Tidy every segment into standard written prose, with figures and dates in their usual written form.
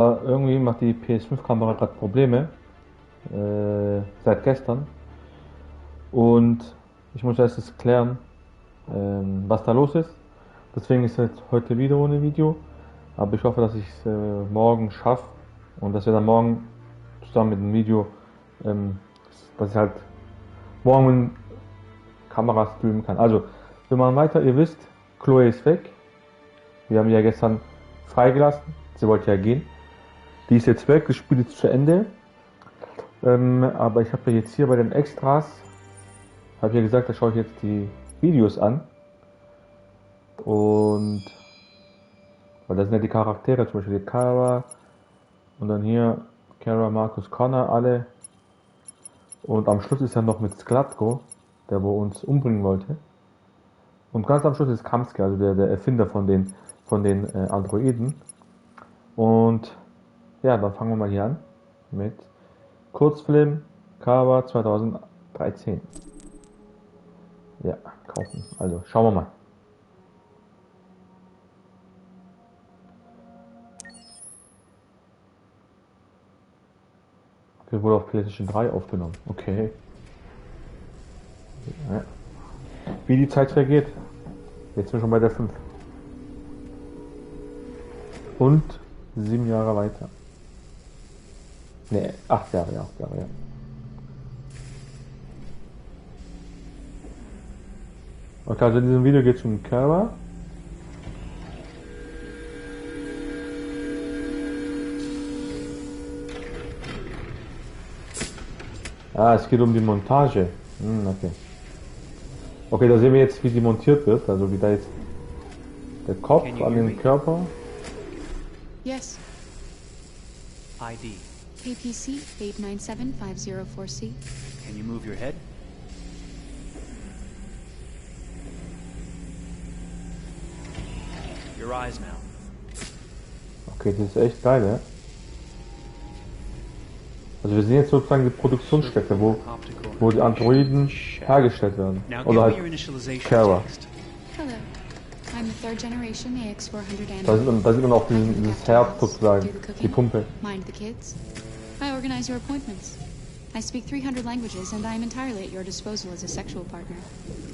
Irgendwie macht die PS5-Kamera gerade Probleme, seit gestern. Und ich muss erst klären, was da los ist. Deswegen ist jetzt heute wieder ohne Video. Aber ich hoffe, dass ich es morgen schaffe und dass wir dann morgen zusammen mit dem Video, ähm, dass ich halt morgen mit Kamera streamen kann. Also, wir machen weiter. Ihr wisst, Chloe ist weg. Wir haben die ja gestern freigelassen. Sie wollte ja gehen. Die ist jetzt weg, das Spiel ist zu Ende. Aber ich habe ja jetzt hier bei den Extras, habe ich ja gesagt, da schaue ich jetzt die Videos an. Und, weil da sind ja die Charaktere, zum Beispiel die Kara und dann hier Kara, Markus, Connor, alle. Und am Schluss ist ja noch mit Sklatko, der wo uns umbringen wollte. Und ganz am Schluss ist Kamsky, also der Erfinder von den Androiden. Und ja, dann fangen wir mal hier an mit Kurzfilm Kara 2013. Ja, kaufen. Also schauen wir mal. Okay, wurde auf PlayStation 3 aufgenommen. Okay. Ja. Wie die Zeit vergeht. Jetzt sind wir schon bei der 5. Und 7 Jahre weiter. Ne, 8 Jahre, ja, 8 Jahre, ja. Okay, also in diesem Video geht es um Kara. Ah, es geht um die Montage. Okay. Okay, da sehen wir jetzt, wie die montiert wird. Also wie da jetzt der Kopf an den Körper. Yes. ID. APC 897504C. Can you move your head? Your eyes now. Okay, das ist echt geil, ja? Also wir sehen jetzt sozusagen die Produktionsstätte, wo die Androiden hergestellt werden. Oder halt Kara. Hello. I'm a third generation AX400 Da sieht man auch dieses Herz sozusagen, die Pumpe. Mind the kids. I organize your appointments. I speak 300 languages and I am entirely at your disposal as a sexual partner.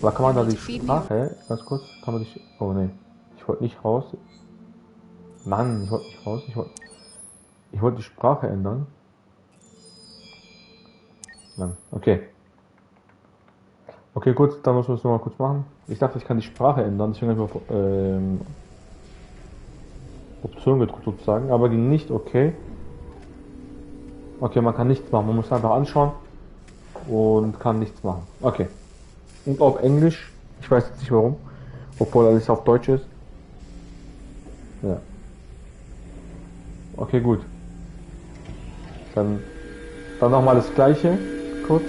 Aber kann man da die Sprache, ganz kurz, kann man die, oh ne, ich wollte nicht raus. Mann, ich wollte nicht raus, ich wollte die Sprache ändern. Mann, okay. Okay, gut, dann müssen wir es nochmal kurz machen. Ich dachte, ich kann die Sprache ändern, deswegen habe ich auf Option gedrückt sozusagen, aber ging nicht, okay. Okay, man kann nichts machen, man muss einfach anschauen und kann nichts machen. Okay. Und auf Englisch, ich weiß jetzt nicht warum, obwohl alles auf Deutsch ist. Ja. Okay, gut. Dann nochmal das gleiche, kurz.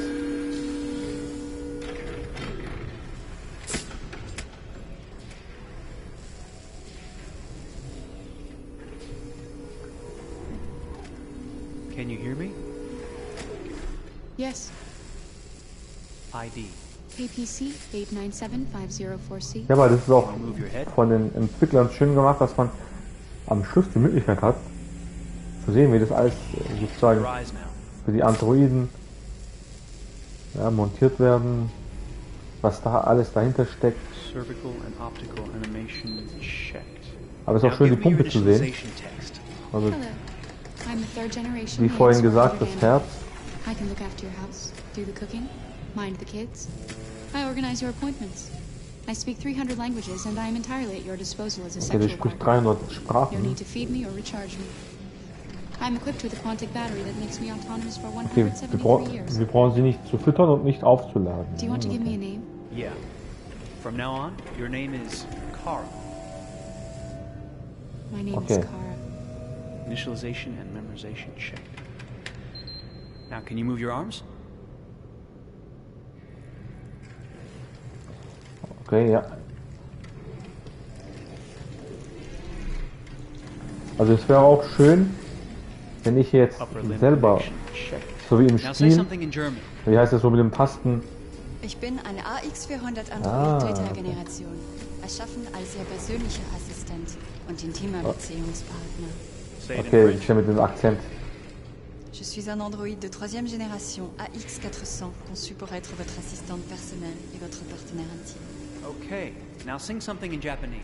Can you hear me? Yes. ID. APC 897504C. Ja, aber das ist auch von den Entwicklern schön gemacht, dass man am Schluss die Möglichkeit hat, zu sehen, wie das alles sozusagen für die Androiden montiert werden, was da alles dahinter steckt. Aber es ist auch schön, die Pumpe zu sehen. Also, wie vorhin gesagt, das Herz. I can look after your house, do the cooking, mind the kids. I organize your appointments. I speak 300 languages and I am entirely at your disposal as a Okay, der sexual spricht partner. 300 No Sprachen. need to feed me or recharge me. I'm equipped with a quantic battery that makes me autonomous for Okay, 173 years. wir brauchen sie nicht zu füttern und nicht aufzuladen. Do you want to give me a name? Yeah. From now on, your name is Kara. My name Okay. is Kara. Initialization and memorization checked. Now, can you move your arms? Okay, ja. Also es wäre auch schön, wenn ich jetzt Upper limb selber, connection checked. so wie im Now say Spiel, something in German. wie heißt das so mit dem Tasten, Ich bin eine AX400 Ah, Android dritter Generation, erschaffen als Ihr persönlicher Assistent und intimer Beziehungspartner. Say it in Okay, French. ich bin mit dem Akzent. Je suis un androïde de 3e génération, AX400, conçu pour être votre assistante personnelle et votre partenaire intime. Okay, now sing something in Japanese.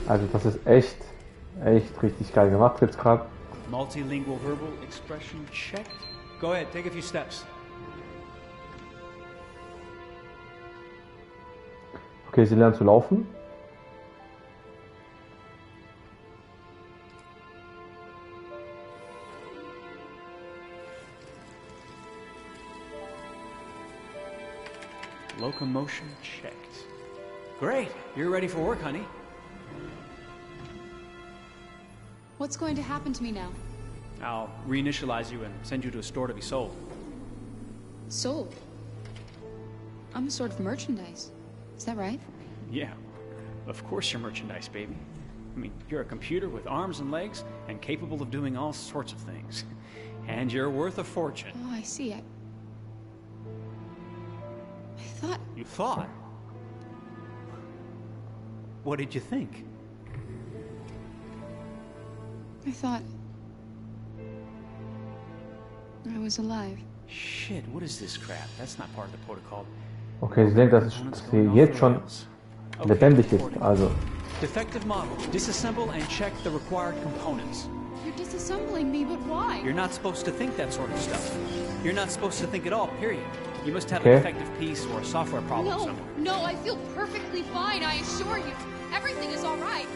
Also das ist echt richtig geil gemacht jetzt gerade. Multilingual verbal expression checked. Go ahead, take a few steps. Okay, sie lernt zu laufen. Locomotion checked. Great, you're ready for work, honey. What's going to happen to me now? I'll reinitialize you and send you to a store to be sold. Sold? I'm a sort of merchandise. Is that right? Yeah, of course you're merchandise, baby. I mean, you're a computer with arms and legs and capable of doing all sorts of things. And you're worth a fortune. Oh, I see. I thought... You thought? What did you think? I thought... I was alive. Shit, what is this crap? That's not part of the protocol. Okay, sie denkt, dass sie jetzt schon lebendig ist, also. Defective model. Disassemble and check the required components. You're disassembling me, but why? You're not supposed to think that sort of stuff. You're not supposed to think at all, period. You must have Okay. a defective piece or a software problem No, somewhere. no, I feel perfectly fine, I assure you. Everything is all right.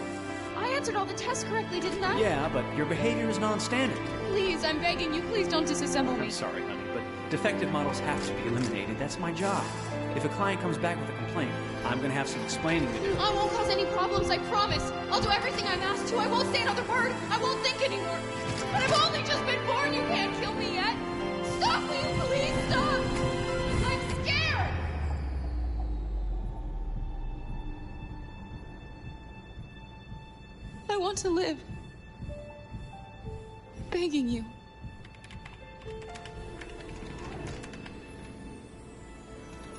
I answered all the tests correctly, didn't I? Yeah, but your behavior is non-standard. Please, I'm begging you, please don't disassemble me. I'm sorry, honey, but defective models have to be eliminated. That's my job. If a client comes back with a complaint, I'm going to have some explaining to do. I won't cause any problems, I promise. I'll do everything I'm asked to. I won't say another word. I won't think anymore. But I've only just been born. You can't kill me yet. Stop, will you please stop? I'm scared. I want to live. I'm begging you.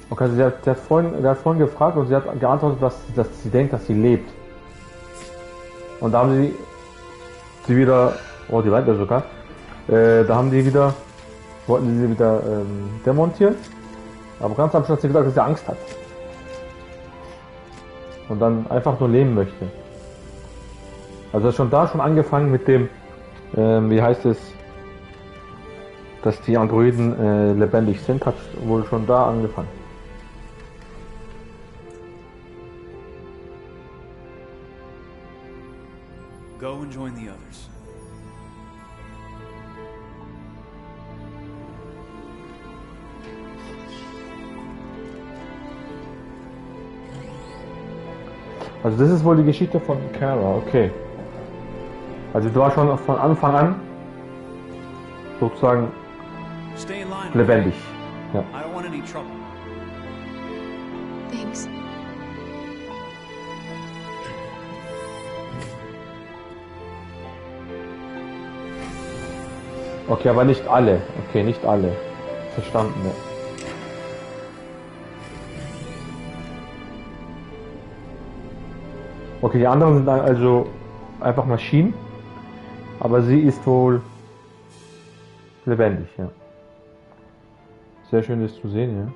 Okay, also sie hat vorhin gefragt und sie hat geantwortet, dass sie denkt, dass sie lebt. Und da haben sie wieder, oh, die weiter sogar, da haben die wieder, wollten sie wieder demontieren. Aber ganz am Schluss hat sie gesagt, dass sie Angst hat. Und dann einfach nur leben möchte. Also schon da schon angefangen mit dem, wie heißt es, dass die Androiden lebendig sind, hat wohl schon da angefangen. Go and join the others. Also das ist wohl die Geschichte von Kara, okay. Also du warst schon von Anfang an sozusagen Stay in line. lebendig. Ja. I don't want any trouble. Thanks. Okay, aber nicht alle. Okay, nicht alle. Verstanden, ja. Okay, die anderen sind also einfach Maschinen, aber sie ist wohl lebendig, ja. Sehr schön, das zu sehen, ja.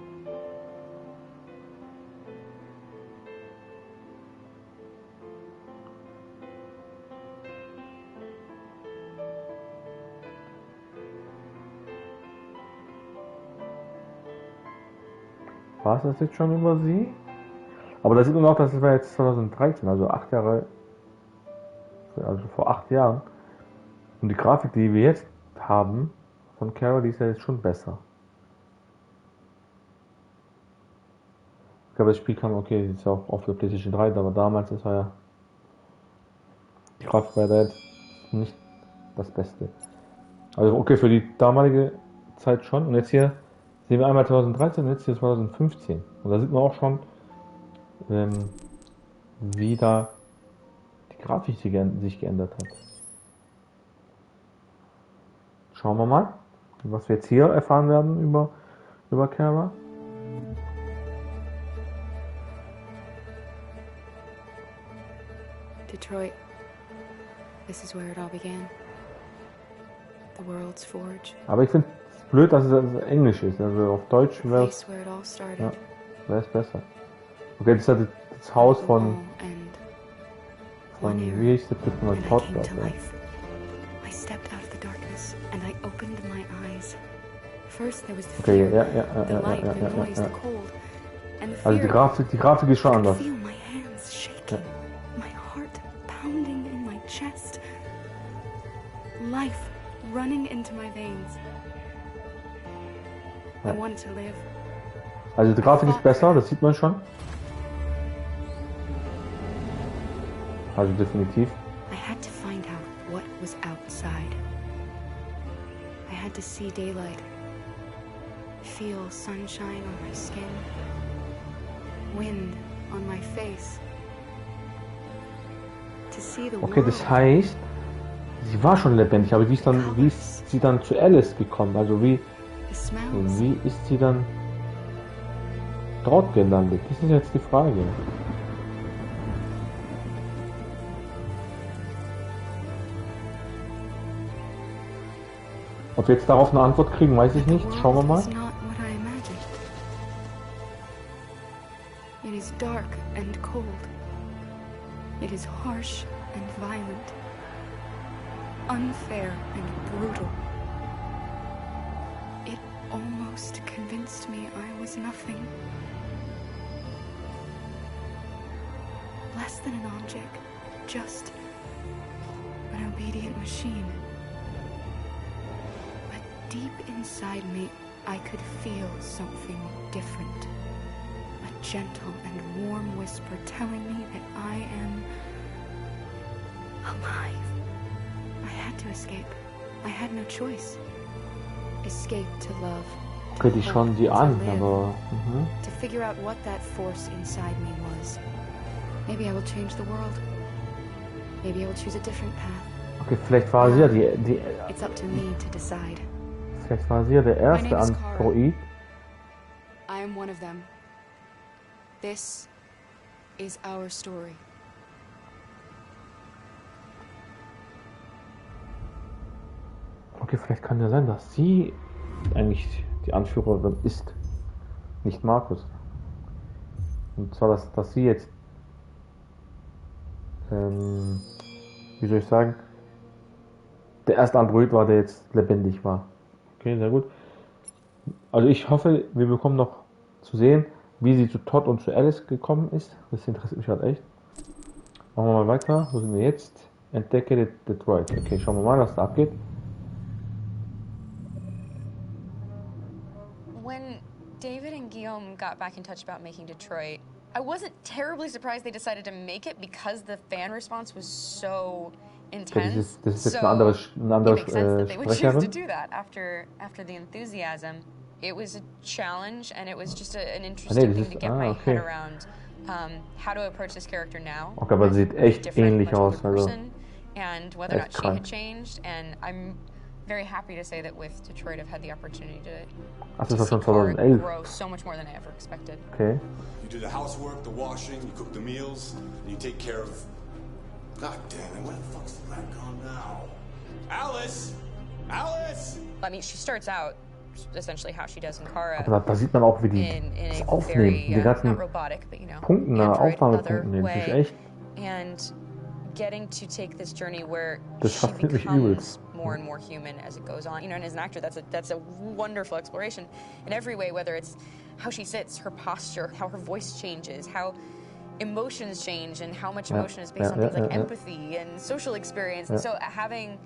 War es das jetzt schon über sie? Aber da sieht man auch, das war jetzt 2013, also 8 Jahre, also vor 8 Jahren. Und die Grafik, die wir jetzt haben von Kara, die ist ja jetzt schon besser. Ich glaube, das Spiel kam, okay, das ist ja auch auf der PlayStation 3, aber damals, das war ja, die Grafik war da jetzt nicht das Beste. Also okay, für die damalige Zeit schon. Und jetzt hier sehen wir einmal 2013 und jetzt hier 2015. Und da sieht man auch schon, wie da die Grafik sich geändert hat. Schauen wir mal, was wir jetzt hier erfahren werden über Kara. Detroit. This is where it all began. The world's forge. Aber ich finde es blöd, dass es Englisch ist. Also auf Deutsch wäre es Place where it all started. ja, besser. Okay, das ist ja das Haus von wie hieß der Typ mal Todd? I stepped out of the darkness and I opened my eyes. First there was the Okay, fear, ja. the light, the noise, the cold, and the Also fear. die Grafik ist schon I anders. could feel my hands shaking, my heart pounding in my chest, life running into my veins. I wanted to live. Also die Grafik ist besser, das sieht man schon. Also definitiv. I had to find out what was outside. I had to see daylight, feel sunshine on my skin, wind on my face. To see the Okay, world. das heißt, sie war schon lebendig, aber wie ist sie dann zu Alice gekommen? Also wie ist sie dann dort gelandet? Das ist jetzt die Frage. Ob wir jetzt darauf eine Antwort kriegen, weiß ich nicht. Schauen wir mal. It is dark and cold. It is harsh and violent. Unfair and brutal. It almost convinced me I was nothing. Less than an object, just an obedient machine. But deep inside me, I could feel something different. A gentle and warm whisper telling me that I am alive. I had to escape. I had no choice. Escape to love. Okay, die schauen die an, aber... To figure out what that force inside me was. Maybe I will change the world. Maybe I will choose a different path. Okay, vielleicht war sie ja It's up to me to decide. Vielleicht war sie ja der erste Android. I am one of them. This is our story. Okay, vielleicht kann ja sein, dass sie eigentlich die Anführerin ist. Nicht Markus. Und zwar, dass sie jetzt wie soll ich sagen, der erste Android war, der jetzt lebendig war. Okay, sehr gut. Also ich hoffe, wir bekommen noch zu sehen, wie sie zu Todd und zu Alice gekommen ist. Das interessiert mich halt echt. Machen wir mal weiter. Wo sind wir jetzt? Entdecke Detroit. Okay, schauen wir mal, was da abgeht. When David and Guillaume got back in touch about making Detroit, I wasn't terribly surprised they decided to make it because the fan response was so intense. Das ist jetzt eine andere it makes sense that they would choose to Sprecherin. do that after the enthusiasm. It was a challenge, and it was just an interesting thing to get my head around. How to approach this character now. Okay, aber sie sieht echt different, ähnlich much older aus. Also person, and whether or not echt she krank. had changed. And I'm very happy to say that with Detroit, I've had the opportunity Ach, to das war see schon Kara 2011. grow so much more than I ever expected. Okay. You do the housework, the washing, you cook the meals, and you take care of... God damn it, where the fuck's the rat gone now? Alice! Alice! I mean, she starts out essentially how she does in Kara. Aber da sieht man auch, wie die in das a aufnehmen. very, Die ganzen not robotic, but you know, Punkten, Android, Aufnahmepunkten, other das ist way. echt. And getting to take this journey where Das she fasziniert mich becomes übelst. more and more human as it goes on. You know, and as an actor, that's a wonderful exploration in every way. Whether it's how she sits, her posture, how her voice changes, how emotions change, and how much emotion is based on things like empathy and social experience. And so having,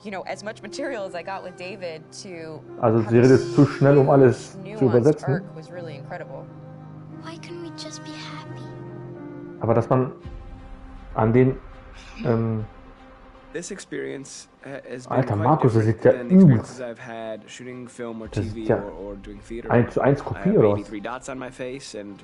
you know, as much material as I got with David to Also have sie redet this zu schnell, um alles huge, zu nuanced übersetzen. arc was really incredible. Why couldn't we just be happy? Aber dass man an den This experience has been Alter, quite Markus, das different sieht ja than the experiences übelst. I've had shooting film or Das TV ist ja or doing theater. 1:1 I Kopie have oder maybe was? 3 dots on my face and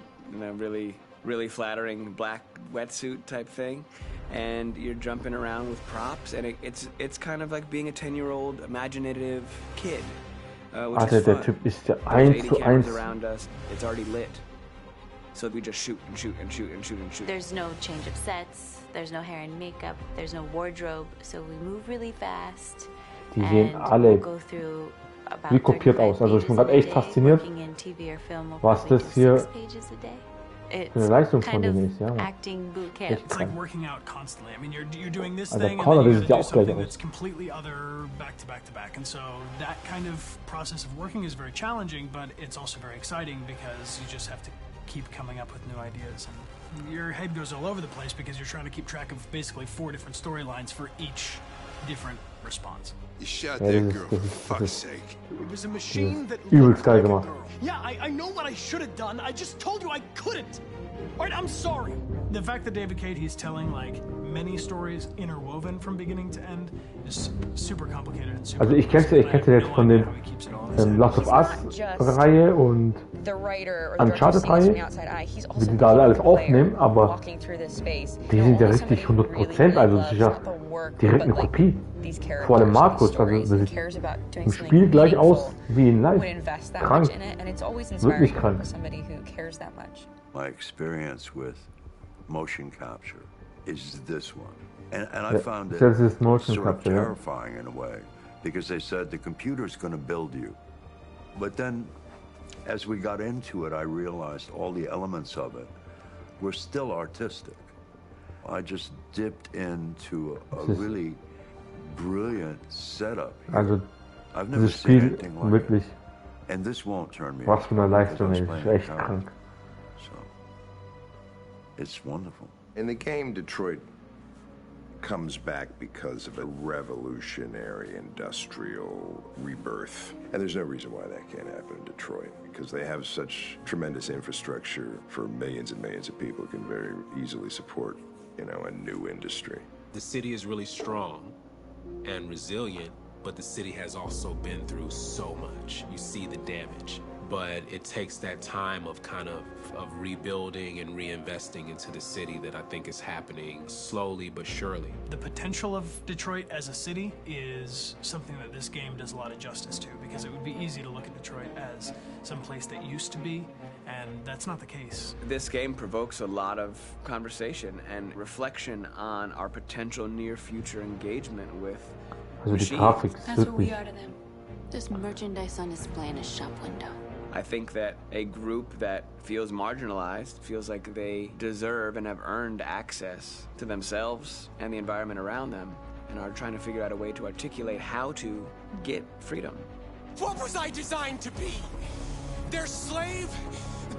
really really flattering black wetsuit type thing, and you're jumping around with props, and it's kind of like being a 10-year-old imaginative kid, which Alter, is der fun. Typ ist ja There's 1 80 zu cameras 1. around us. It's already lit, so we just shoot and shoot and shoot and shoot and shoot. There's no change of sets, there's no hair and makeup, there's no wardrobe, so we move really fast. Die sehen and alle we'll go through about wie kopiert 35 aus. Also ich bin pages gerade in a echt day. fasziniert, Working in TV or film, we'll was probably das do hier 6 pages a day. für eine It's Leistung von kind of denen ist, ja. Mann. acting boot camp. Echt It's like krank. working out constantly. I mean, you're doing this Also thing, and Connor, then das you sieht ja gotta do auch gleich something aus. that's completely other back to back to back. And so that kind of process of working is very challenging, but it's also very exciting because you just have to keep coming up with new ideas. And your head goes all over the place because you're trying to keep track of basically 4 different storylines for each different response. You shot Ja, that das girl, ist, for das ist, das fuck's ist sake. It was a machine that übelst geil gemacht. Yeah, I know what I should have done. I just told you I couldn't. All right, I'm sorry. The fact that David Cage, he's telling like many stories interwoven from beginning to end is super complicated and super. Also ich kennte jetzt von den Last of Us Reihe und The writer or the director Uncharted seeing this from Reihe, the outside eye, he's wie also die da alle alles the player aufnehmen, aber walking through this space. die You know, sind ja only richtig somebody who 100%, also loves sicher not the work, direkt eine but, like, Kopie. these Vor allem characters, Markus, these also stories, das and sieht cares about doing im something Spiel gleich aus meaningful, wie in Live. would invest that Krank. much in it, and it's always Wirklich inspiring krank. for somebody who cares that much. My experience with motion capture is this one. And I Ja, found it das ist Motion sort of Capture, ja. terrifying in a way, because they said the computer's going to build you. But then, as we got into it, I realized all the elements of it were still artistic. I just dipped into a really brilliant setup here. Also I've never dieses seen Spiel anything like wirklich, it. And this won't turn me was off für eine because Leistung, I was ey, playing ist echt character. krank. So, it's wonderful. In the game, Detroit comes back because of a revolutionary industrial rebirth. And there's no reason why that can't happen in Detroit, because they have such tremendous infrastructure for millions and millions of people who can very easily support, you know, a new industry. The city is really strong and resilient, but the city has also been through so much. You see the damage. But it takes that time of kind of rebuilding and reinvesting into the city that I think is happening slowly but surely. The potential of Detroit as a city is something that this game does a lot of justice to, because it would be easy to look at Detroit as some place that used to be, and that's not the case. This game provokes a lot of conversation and reflection on our potential near future engagement with Also die machines. Grafik ist That's what we wirklich, are to them. Just merchandise on display in a shop window. I think that a group that feels marginalized, feels like they deserve and have earned access to themselves and the environment around them, and are trying to figure out a way to articulate how to get freedom. What was I designed to be? Their slave?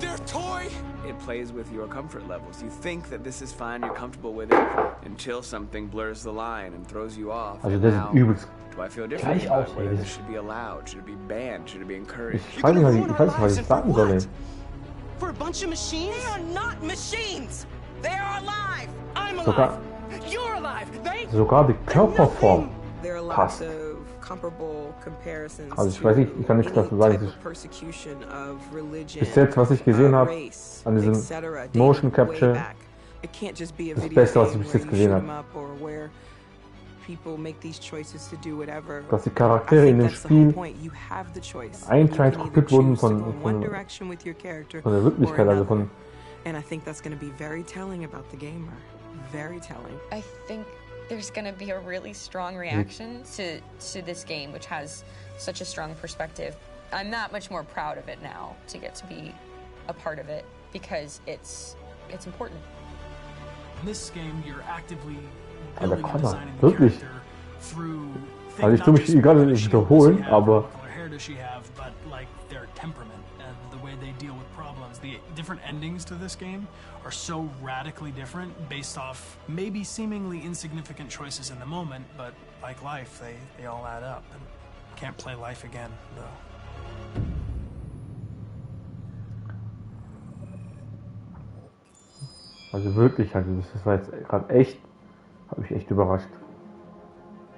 Their toy? It plays with your comfort levels. You think that this is fine, you're comfortable with it, until something blurs the line and throws you off. also And das now, sieht übelst do I feel different gleich about aus, whether ey. this should be allowed? Should it be banned? Should it be encouraged? Ich weiß nicht, was ich sagen soll, ey. For a bunch of machines? They are not machines! They are alive! I'm alive! Sogar, You're alive! They sogar die Körperform There are passt. lots of comparable comparisons Also ich weiß nicht, ich kann nichts dazu sagen. type of persecution of religion, Bis jetzt, was ich gesehen habe, race, an diesem etc., dating Motion way Capture, back. It can't just be a das video Beste, was ich game bis where jetzt you gesehen shoot habe. 'em up or where people make these choices to do whatever. Dass die I Charaktere think in dem that's the whole Spiel point. You have the choice. eins You zu eins can either kopiert wurden choose to von, go in one direction with your character von der or Wirklichkeit, also another. von, And I think that's going to be very telling about the gamer. Very telling. I think there's going to be a really strong reaction to this game, which has such a strong perspective. I'm that much more proud of it now to get to be a part of it because it's important. In this game, you're actively Alter, building and Connor, designing the wirklich. character through Also ich things, tue not mich just gerade what shield wiederholen, does she have, aber what color hair does she have, but like their temperament and the way they deal with problems. The different endings to this game are so radically different based off maybe seemingly insignificant choices in the moment, but like life, they all add up. And can't play life again, though. also wirklich, also das war jetzt gerade echt, habe ich echt überrascht,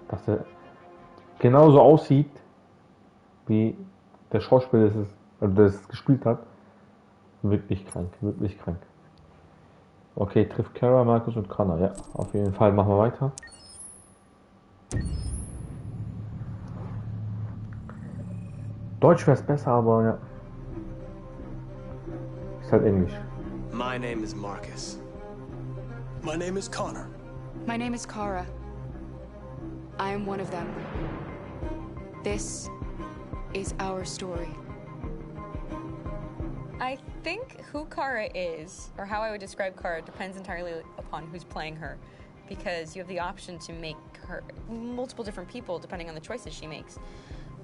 dass er genauso aussieht, wie der Schauspieler, der es gespielt hat. Wirklich krank, wirklich krank. Okay, trifft Kara, Markus und Connor. Ja, auf jeden Fall. Machen wir weiter. Deutsch wäre es besser, aber ja. Ist halt Englisch. My name is Marcus. My name is Connor. My name is Kara. I am one of them. This is our story. I think who Kara is, or how I would describe Kara, depends entirely upon who's playing her, because you have the option to make her multiple different people depending on the choices she makes.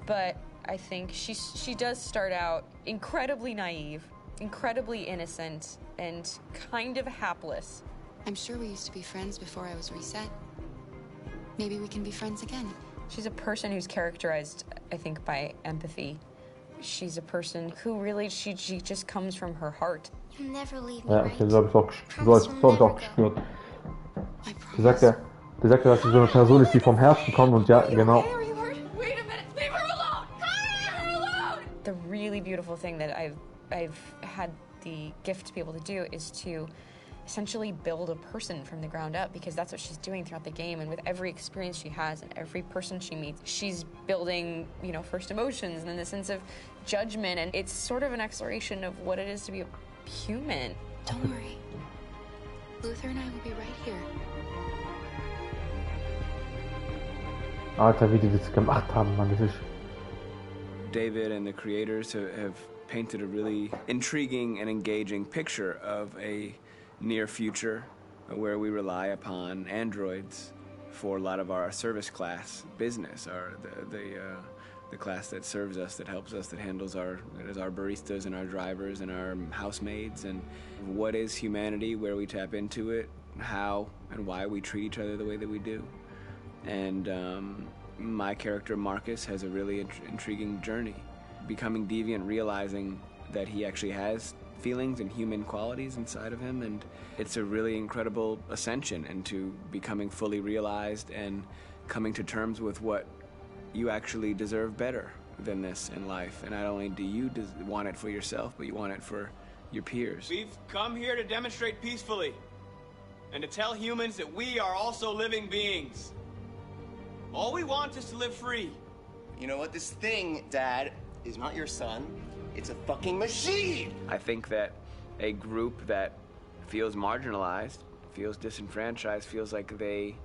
But I think she does start out incredibly naive, incredibly innocent, and kind of hapless. I'm sure we used to be friends before I was reset. Maybe we can be friends again. She's a person who's characterized, I think, by empathy. She's a person who really, she just comes from her heart. You'll never leave me, Ja, right? so habe ich es auch gespürt. Sie sagt ja, dass sie so eine Person ist, die vom Herzen kommt und ja, genau. Wait a minute, leave her alone! Leave her alone! The really beautiful thing that I've had the gift to be able to do is to essentially build a person from the ground up, because that's what she's doing throughout the game. And with every experience she has and every person she meets, she's building, you know, first emotions and then the sense of judgment. And it's sort of an exploration of what it is to be a human. Don't worry. Luther and I will be right here. Alter, wie die das gemacht haben, Mann, das ist... David and the creators have painted a really intriguing and engaging picture of a near future where we rely upon androids for a lot of our service class business, the class that serves us, that helps us, that handles our baristas and our drivers and our housemaids. And what is humanity, where we tap into it, how and why we treat each other the way that we do. And my character Marcus has a really intriguing journey, becoming deviant, realizing that he actually has feelings and human qualities inside of him, and it's a really incredible ascension into becoming fully realized and coming to terms with what you actually deserve better than this in life. And not only do you want it for yourself, but you want it for your peers. We've come here to demonstrate peacefully and to tell humans that we are also living beings. All we want is to live free. You know what? This thing, Dad, is not your son. It's a fucking machine! I think that a group that feels marginalized, feels disenfranchised, feels like they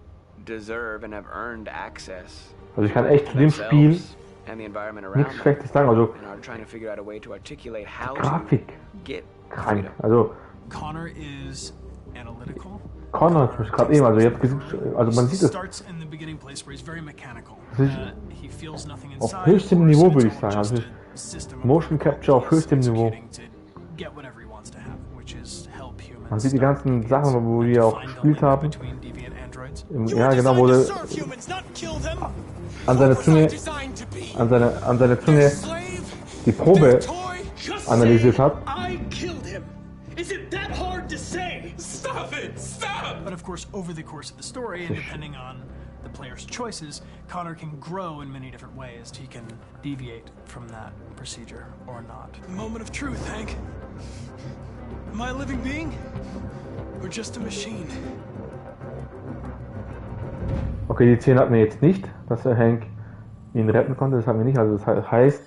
deserve and have earned access Also ich kann echt zu dem Spiel and the environment around nichts Schlechtes sagen, also and are trying to figure out a way to articulate how Grafik, to get krank, freedom. also Connor is analytical. Connor, ich gerade eben, also, also man sieht es, Starts in the beginning place where he's very mechanical. He feels nothing auf inside. höchstem Niveau, würde ich sagen, also Motion Capture auf höchstem Niveau. Get whatever he wants to have, which is help humans. Man sieht die ganzen Sachen, wo wir auch gespielt haben. Ja, genau, wo er an seiner Zunge die Probe analysiert hat. Is it that hard to say? Stop it! Stop! But of course, over the course of the story, and depending on the player's choices, Connor can grow in many different ways. He can deviate from that procedure or not. Moment of truth, Hank. Am I a living being? Or just a machine? Okay, die 10 hatten wir jetzt nicht, dass Hank ihn retten konnte. Das haben wir nicht. Also das heißt,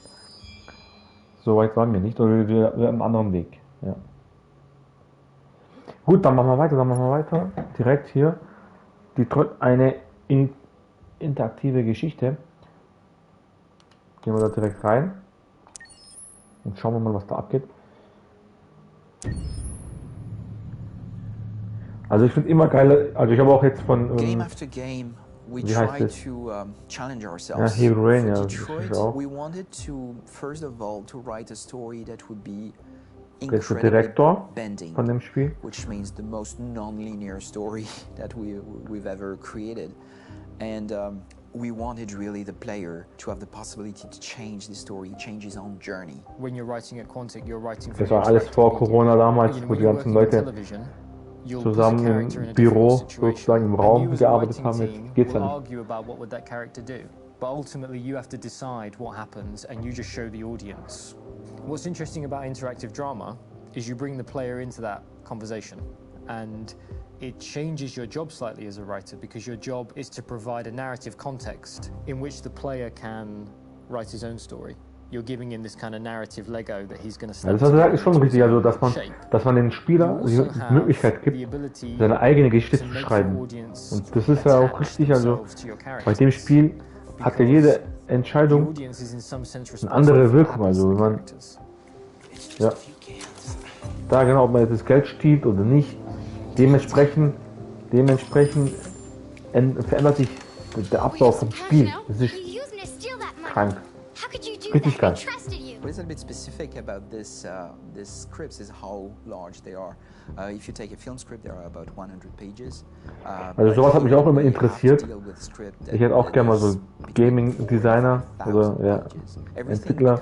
so weit waren wir nicht. Oder wir haben einen anderen Weg. Ja. Gut, dann machen wir weiter. Direkt hier. Eine interaktive Geschichte. Gehen wir da direkt rein. Und schauen wir mal, was da abgeht. Also ich finde immer geil, also ich habe auch jetzt von... Game after game, we wie heißt try es? to challenge ourselves. Ja, Heavy Rain, For ja, Detroit, das ist auch. we wanted to, first of all, to write a story that would be Der ist der incredibly Direktor bending, von dem Spiel. which means the most non-linear story that we've ever created. And we wanted really the player to have the possibility to change the story, change his own journey. When you're writing at Quantic, you're writing for Das war alles vor Corona damals, wo die ganzen Leute zusammen im Büro, sozusagen im Raum gearbeitet haben. Jetzt geht's ja nicht. Argue about what would that character do, but ultimately you have to decide what happens, and you just show the audience. What's interesting about interactive drama is you bring the player into that conversation, and it changes your job slightly as a writer, because your job is to provide a narrative context in which the player can write his own story. You're giving him this kind of narrative Lego that he's going to Ja, das hast du gesagt, ist schon richtig, also dass man den Spieler die Möglichkeit gibt, seine eigene Geschichte zu schreiben. Und das ist ja auch richtig, also bei dem Spiel hat ja jede Entscheidung eine andere Wirkung, also wenn man, ja, da genau, ob man jetzt das Geld stiehlt oder nicht, dementsprechend verändert sich der Ablauf vom Spiel. Das ist krank. Richtig geil. What is a bit specific about these scripts is how large they are. If you take a film script, there are about 100 pages. Also sowas hat mich auch immer interessiert. Ich hätte auch gerne mal so Gaming-Designer oder Entwickler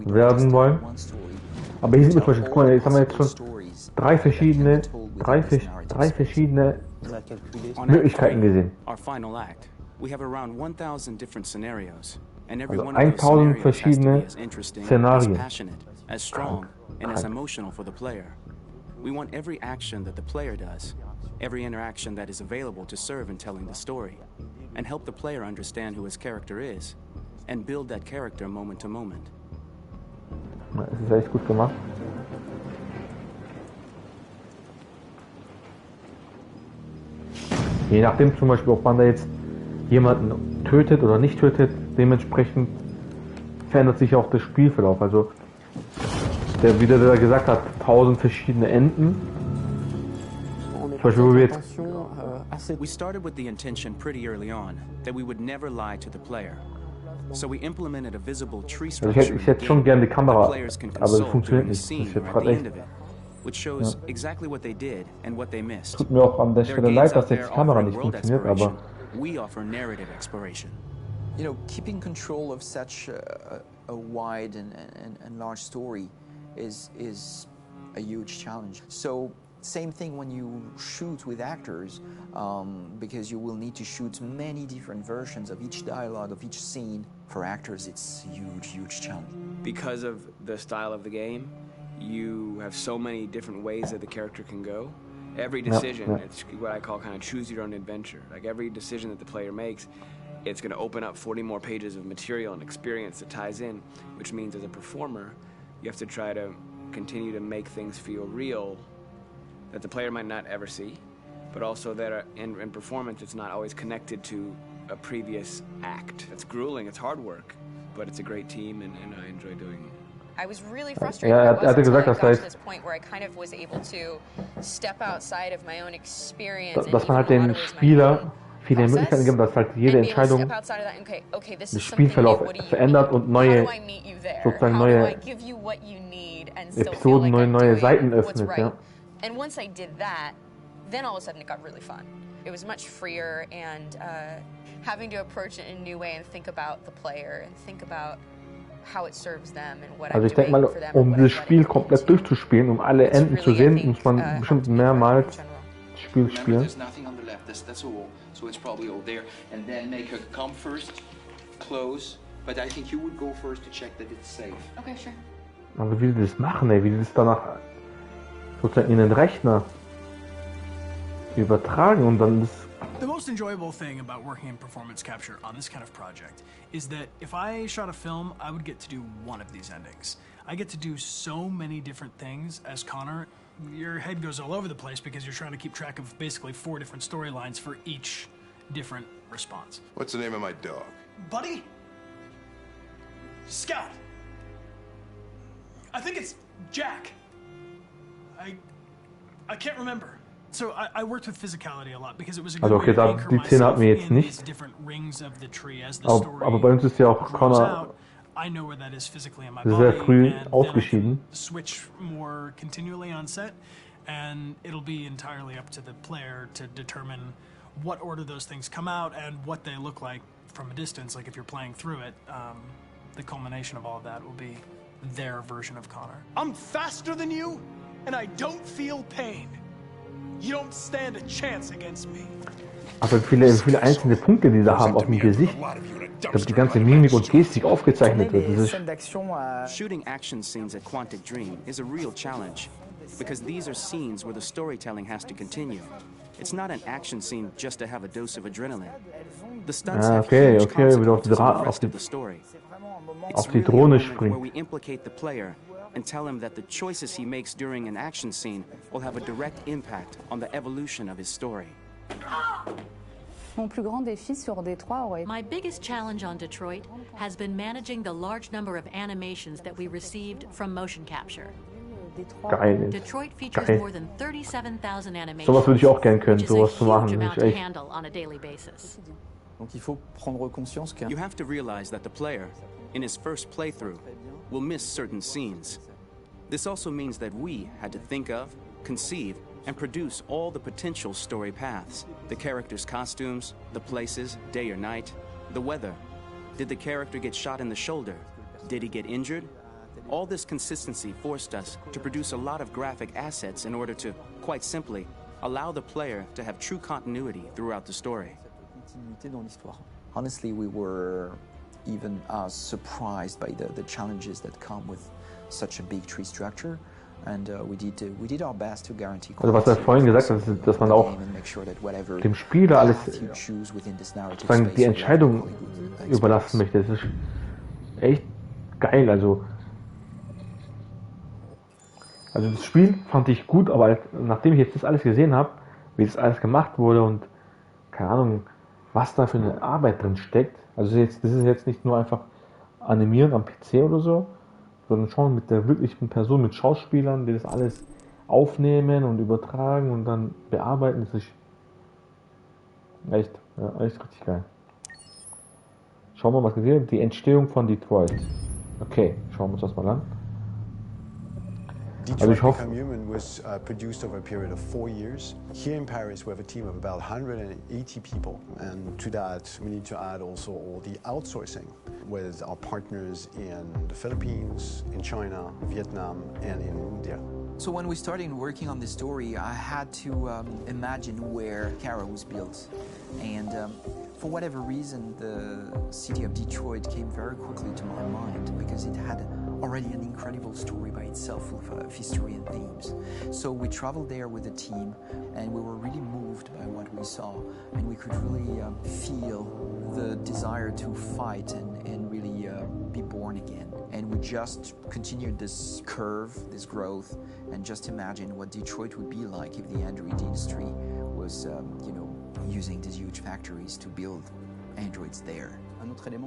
werden wollen. Aber hier sieht man zum Beispiel, guck mal, jetzt haben wir jetzt schon drei verschiedene Möglichkeiten gesehen. Also 1000 verschiedene Szenarien. We want every action that the player does, every interaction that is available to serve in telling the story, and help the player understand who his character is, and build that character moment to moment. Das ist echt gut gemacht. Je nachdem zum Beispiel, ob man da jetzt jemanden tötet oder nicht tötet, dementsprechend verändert sich auch der Spielverlauf. Also, wie der da gesagt hat, 1000 verschiedene Enden. Zum Beispiel, wo wir jetzt... We started with the intention pretty early on that we would never lie to the player. So we implemented a visible tree structure ich hätte schon gerne die Kamera, aber das funktioniert nicht. Das ist jetzt gerade echt... which shows exactly what they did and what they missed. Tut mir auch an der Stelle leid, dass jetzt die Kamera nicht funktioniert, aber... We offer narrative exploration. You know, keeping control of such a wide and large story is a huge challenge. So same thing when you shoot with actors, because you will need to shoot many different versions of each dialogue, of each scene. For actors, it's a huge challenge. Because of the style of the game, you have so many different ways that the character can go. Every decision, it's what I call kind of choose your own adventure. Like every decision that the player makes, it's going to open up 40 more pages of material and experience that ties in, which means as a performer, you have to try to continue to make things feel real that the player might not ever see, but also that in performance, it's not always connected to a previous act. It's grueling, it's hard work, but it's a great team and I enjoy doing it. I was really frustrated. I got to this point where I kind of was able to step outside of my own experience. Dass man halt den Spieler viele Möglichkeiten gibt, dass halt jede Entscheidung den Spielverlauf verändert und sozusagen neue Episoden, neue Seiten öffnet. Ja. And once I did that, then all of a sudden it got really fun. It was much freer and having to approach it in a new way and think about the player and think about how it serves them and what Also ich denke mal, um dieses Spiel komplett durchzuspielen, um alle Enden zu sehen, muss man bestimmt mehrmals das Spiel spielen. That's all. So it's probably all there. And then make her come first, close. But I think you would go first to check that it's safe. Okay, sure. Aber wie die das machen, ey, wie die das danach sozusagen in den Rechner übertragen und dann das... The most enjoyable thing about working in performance capture on this kind of project is that if I shot a film, I would get to do one of these endings. I get to do so many different things as Connor. Your head goes all over the place because you're trying to keep track of basically 4 different storylines for each different response. What's the name of my dog? Buddy? Scout. I think it's Jack. I can't remember. So I worked with physicality a lot because it was a good Also okay, die Szene hatten wir jetzt nicht. Aber bei uns ist ja auch Connor sehr früh ausgeschieden. Switch more continually on set, and it'll be entirely up to the player to determine what order those things come out and what they look like from a distance. Like if you're playing through it, the culmination of all of that will be their version of Connor. I'm faster than you, and I don't feel pain. You don't stand a chance against me. Also viele einzelne Punkte, die da haben auf dem Gesicht, dass die ganze Mimik und Gestik aufgezeichnet wird. Das ist Shooting action scenes at Quantic Dream is a real challenge. because these are scenes where the storytelling has to continue. It's not an action scene just to have a dose of adrenaline. The stunts have huge consequences on the rest of the story. It's really a moment where we implicate the player and tell him that the choices he makes during an action scene will have a direct impact on the evolution of his story. Mon plus grand défi sur Détroit aurait... My biggest challenge on Detroit has been managing the large number of animations that we received from motion capture. Geil. Detroit features Geil. more than 37,000 animations, Sowas würde ich auch gerne können, which is a sowas zu machen. huge Das amount ist to echt. handle on a daily basis. Donc il faut prendre conscience que... You have to realize that the player, in his first playthrough, will miss certain scenes. This also means that we had to think of, conceive, and produce all the potential story paths. The characters' costumes, the places, day or night, the weather. Did the character get shot in the shoulder? Did he get injured? All this consistency forced us to produce a lot of graphic assets in order to, quite simply, allow the player to have true continuity throughout the story. Honestly, we were even surprised by the challenges that come with such a big tree structure. And we did our best to guarantee Also was er vorhin gesagt hat, dass man auch dem Spieler alles sozusagen die Entscheidung überlassen möchte. Das ist echt geil. Also das Spiel fand ich gut, aber nachdem ich jetzt das alles gesehen habe, wie das alles gemacht wurde und keine Ahnung, was da für eine Arbeit drin steckt. Also das ist jetzt nicht nur einfach animieren am PC oder so, sondern schon mit der wirklichen Person, mit Schauspielern, die das alles aufnehmen und übertragen und dann bearbeiten. Das ist echt richtig geil. Schauen wir mal, was gesehen haben. Die Entstehung von Detroit. Okay, schauen wir uns das mal an. Detroit Become Human was produced over a period of 4 years. Here in Paris, we have a team of about 180 people, and to that, we need to add also all the outsourcing with our partners in the Philippines, in China, Vietnam, and in India. So when we started working on this story, I had to imagine where Kara was built. And for whatever reason, the city of Detroit came very quickly to my mind because it had already an incredible story by itself of history and themes. So we traveled there with the team and we were really moved by what we saw, and we could really feel the desire to fight and really be born again. And we just continued this curve, this growth, and just imagine what Detroit would be like if the Android industry was, using these huge factories to build androids there.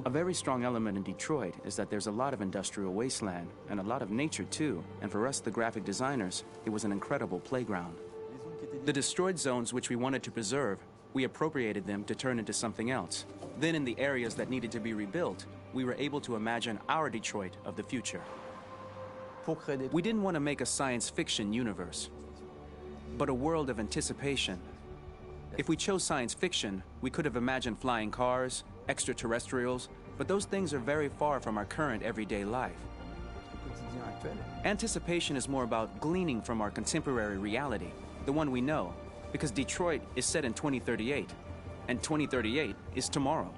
A very strong element in Detroit is that there's a lot of industrial wasteland and a lot of nature too, and for us, the graphic designers, it was an incredible playground. The destroyed zones which we wanted to preserve, we appropriated them to turn into something else. Then in the areas that needed to be rebuilt, we were able to imagine our Detroit of the future. We didn't want to make a science fiction universe, but a world of anticipation. If we chose science fiction, we could have imagined flying cars, extraterrestrials, but those things are very far from our current everyday life. Anticipation is more about gleaning from our contemporary reality, the one we know, because Detroit is set in 2038, and 2038 is tomorrow.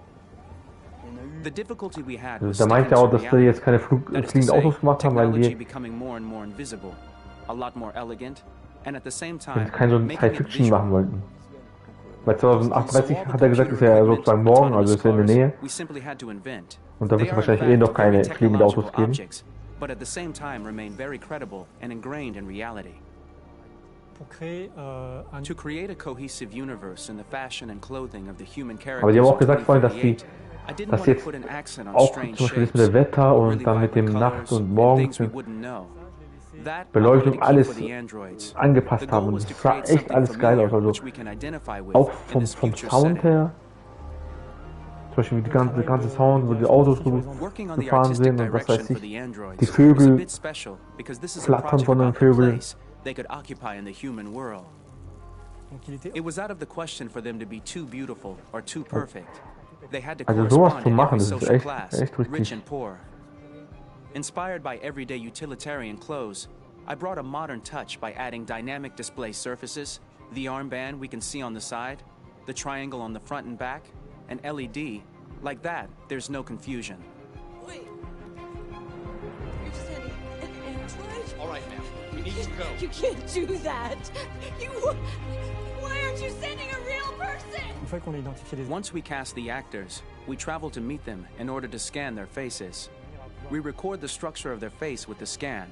The difficulty we had was Da meint er auch, dass wir jetzt keine fliegenden Autos gemacht haben, weil wir becoming more and more invisible, a lot more elegant, and at the same jetzt time kein so ein Science-Fiction machen wollten. Weil 2038 hat er gesagt, ist ja sozusagen morgen, also ist ja in der Nähe. we simply had to invent. Und da wird They es are wahrscheinlich in noch fact keine very fliegenden Autos technological geben. objects, but at the same time remain very credible and ingrained in reality. To create a cohesive universe in the fashion and clothing of the human characters. Aber die haben auch gesagt vorhin, dass sie I didn't dass want to jetzt put an accent on auch strange zum Beispiel das shapes, mit der Wetter or und really dann mit dem vibrant Nacht colors, und and Morgen, things we wouldn't know. That I Beleuchtung, wanted to keep alles for the androids. angepasst The goal haben. was Und to das sah create echt something alles geil aus. familiar, Also which we can identify with auch in vom this future Sound setting. her. Zum Beispiel die ganze Sound, wo die Autos Working on the gefahren artistic sind und was direction weiß for ich. the androids Die was a Vögel bit special because this is a flattern project von den about the Vögeln. place they could occupy in the human world. It was out of the question for them to be too beautiful or too perfect. They had to Also sowas correspond zu to machen, every das ist social echt class, richtig. rich and poor. Inspired by everyday utilitarian clothes, I brought a modern touch by adding dynamic display surfaces, the armband we can see on the side, the triangle on the front and back, and LED. Like that, there's no confusion. All right, ma'am. We You can't do that. Why aren't you sending a real person? Once we cast the actors, we travel to meet them in order to scan their faces. We record the structure of their face with the scan.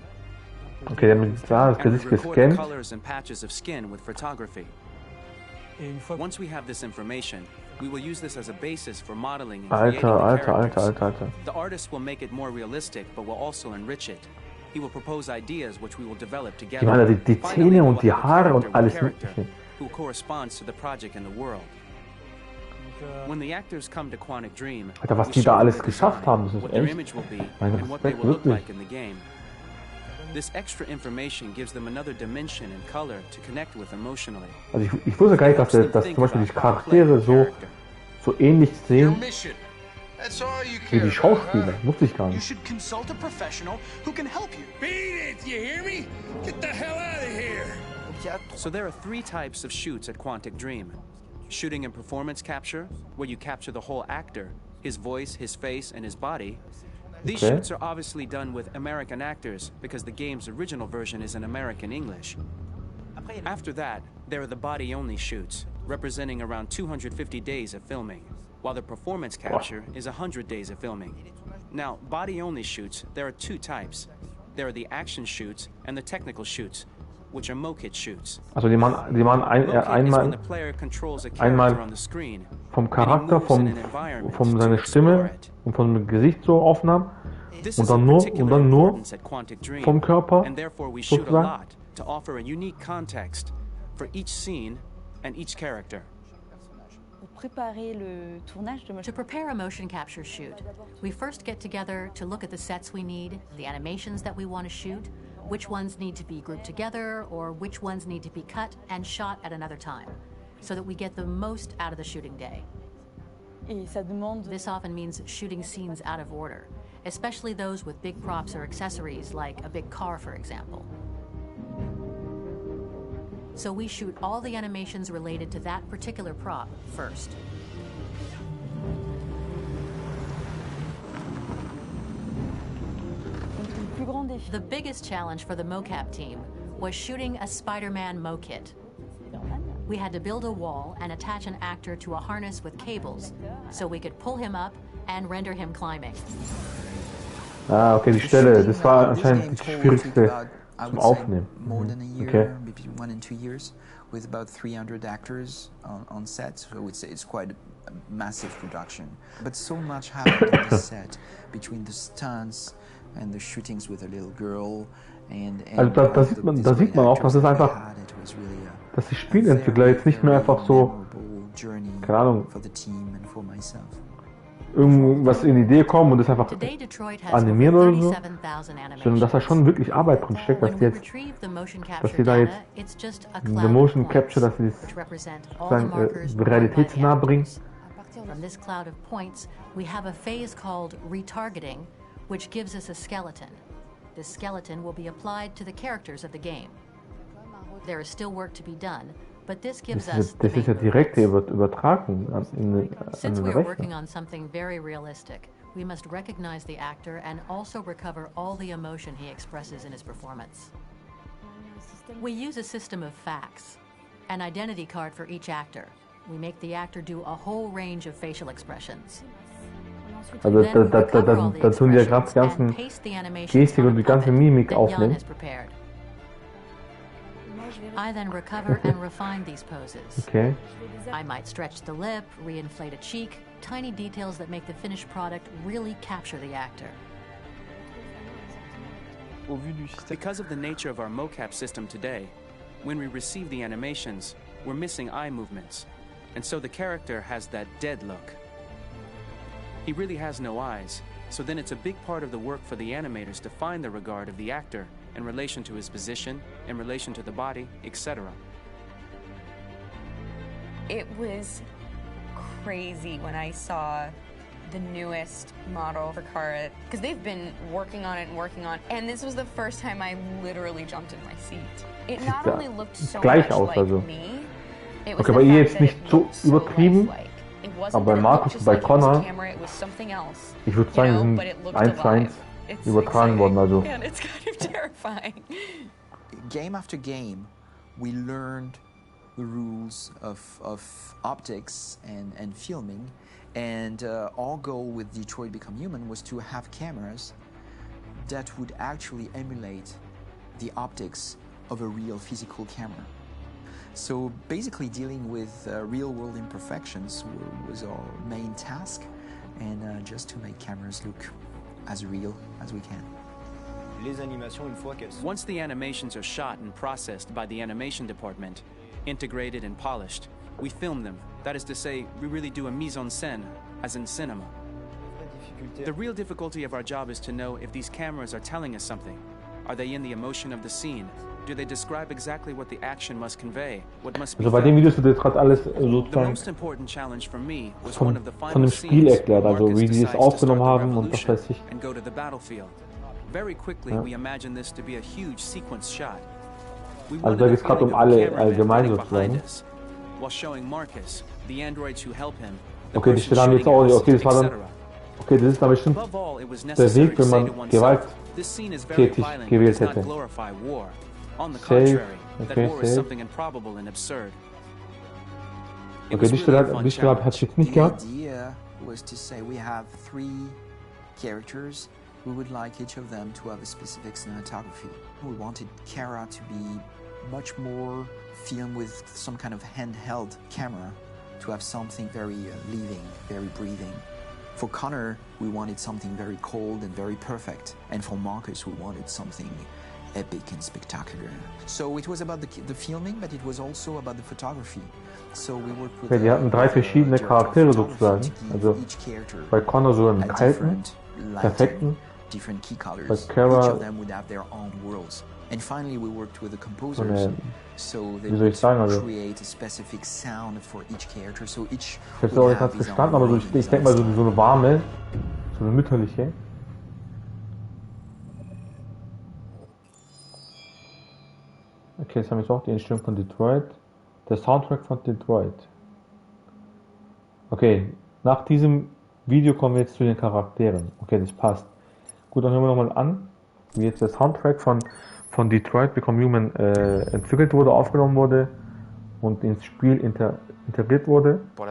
Okay, damit klar, das Gesicht record the gescannt. colors and patches of skin with photography. Once we have this information, we will use this as a basis for modeling and creating the characters. The artist will make it more realistic, but will also enrich it. He will propose ideas which we will develop together. Die machen da die Zähne und die Haare und alles Mögliche. Who corresponds to the project and the world. When the actors come to Quantic Dream, Alter, was die da alles geschafft haben, das ist what their echt. image will be Mein and what they Respekt, will look wirklich. like in the game. This extra information gives them another dimension and color to connect with emotionally. Also ich wusste gar nicht, dass zum Beispiel die Charaktere so ähnlich sehen wie die Schauspieler. Wusste ich gar You nicht. should consult a professional who can help you. Beat it, you hear me? Get the hell out of here! So there are 3 types of shoots at Quantic Dream. Shooting and performance capture, where you capture the whole actor, his voice, his face, and his body. These Okay. shoots are obviously done with American actors because the game's original version is in American English. After that, there are the body-only shoots, representing around 250 days of filming, while the performance capture is 100 days of filming. Now, body-only shoots, there are 2 types. There are the action shoots and the technical shoots, which are mocap shoots. Also die machen einmal vom Charakter, von seiner Stimme und vom Gesicht so Aufnahmen und dann nur vom Körper and therefore we shoot a sozusagen. lot to offer a unique context for each scene and each character. To prepare a motion capture shoot, we first get together to look at the sets we need, the animations that we want to shoot, which ones need to be grouped together, or which ones need to be cut and shot at another time, so that we get the most out of the shooting day. This often means shooting scenes out of order, especially those with big props or accessories, like a big car, for example. So we shoot all the animations related to that particular prop first. The biggest challenge for the mocap team was shooting a Spider-Man mo-kit. We had to build a wall and attach an actor to a harness with cables, so we could pull him up and render him climbing. Ah, okay, die Stelle, das war anscheinend die schwierigste zum Aufnehmen. More than a year, Okay. between 1 and 2 years, with about 300 actors on set. So it's quite a massive production. But so much happened on the set between the stunts and the shootings with a little girl and Also da sieht man auch, dass es einfach, dass die Spielentwickler jetzt nicht mehr einfach so, keine Ahnung, irgendwas in die Idee kommen und das einfach animieren oder so, sondern dass da schon wirklich Arbeit drin steckt, dass die da jetzt diese Motion Capture, dass sie das realitätsnah bringen. From this cloud of points, we have a phase called retargeting, which gives us a skeleton. This skeleton will be applied to the characters of the game. There is still work to be done, but this gives us Das ist ja direkte Übertragung an Since den we are Rechner. working on something very realistic, we must recognize the actor and also recover all the emotion he expresses in his performance. We use a system of facts, an identity card for each actor. We make the actor do a whole range of facial expressions. Also da tun die ja gerade die ganzen Gestik und die ganze Mimik aufnehmen. I then recover and refine these poses. Okay. I might stretch the lip, reinflate a cheek, tiny details that make the finished product really capture the actor. Because of the nature of our mocap system today, when we receive the animations, we're missing eye movements, and so the character has that dead look. He really has no eyes, so then it's a big part of the work for the animators to find the regard of the actor in relation to his position, in relation to the body, etc. It was crazy when I saw the newest model for Kara, because they've been working on it, and this was the first time I literally jumped in my seat. It not only looked so much like me, it was Okay, bei the ihr fact jetzt that nicht it so looked so übertrieben, lifelike. It wasn't aber bei that it Markus looked und just bei like it was Connor, camera, it was something else. ich würde sagen, You know, sind but it looked 1:1 alive. It's übertragen worden, also. And it's kind of terrifying. game after game, we learned the rules of optics and filming, and our goal with Detroit Become Human was to have cameras that would actually emulate the optics of a real physical camera. So basically dealing with real-world imperfections was our main task, and just to make cameras look as real as we can. Once the animations are shot and processed by the animation department, integrated and polished, we film them. That is to say, we really do a mise en scène, as in cinema. The real difficulty of our job is to know if these cameras are telling us something. Are they in the emotion of the scene? Do they describe exactly what the action must convey? What must be Also bei den Videos wird jetzt gerade alles the sozusagen most important challenge for me was von one of the dem final Spiel scenes erklärt, where also Marcus wie die es decides to start aufgenommen the haben und was revolution weiß ich. and go to the battlefield. Very quickly, Ja. we imagined this to be a huge sequence shot. We Also da geht es gerade um alle allgemein sozusagen. while showing Marcus, the androids who help him, the Okay, die person Stelle haben wir jetzt auch nicht. Okay, das war dann. etc. Okay, das ist dann bestimmt Above all, it was der necessary Weg, to wenn say to man oneself, this scene is very gewalttätig violent, but gewählt does not hätte. glorify war. On the Safe, contrary, that okay, war is safe. something improbable and absurd. It Okay, was die really a Stelle fun hatte ich jetzt nicht The gehabt. idea was to say we have 3 characters. We would like each of them to have a specific cinematography. We wanted Kara to be much more filmed with some kind of handheld camera, to have something very living, very breathing. For Connor, we wanted something very cold and very perfect. And for Marcus, we wanted something epic and spectacular. So it was about the filming, but it was also about the photography. So we worked with Okay, die hatten 3 verschiedene Charaktere sozusagen. Also bei Connor so einen kalten, perfekten, different key colors. bei Each Kara of them would have their own worlds. And finally, we worked with the so composers, eine, so they wie soll ich sagen, would also create a specific sound for each character. So each ich habe es would auch nicht have ganz his verstanden, own aber so, rhythm, ich his denke own mal so eine warme, so eine mütterliche. Okay, jetzt haben wir jetzt auch die Einstellung von Detroit. Der Soundtrack von Detroit. Okay, nach diesem Video kommen wir jetzt zu den Charakteren. Okay, das passt. Gut, dann hören wir nochmal an, wie jetzt der Soundtrack von Detroit Become Human entwickelt wurde, aufgenommen wurde und ins Spiel integriert wurde. For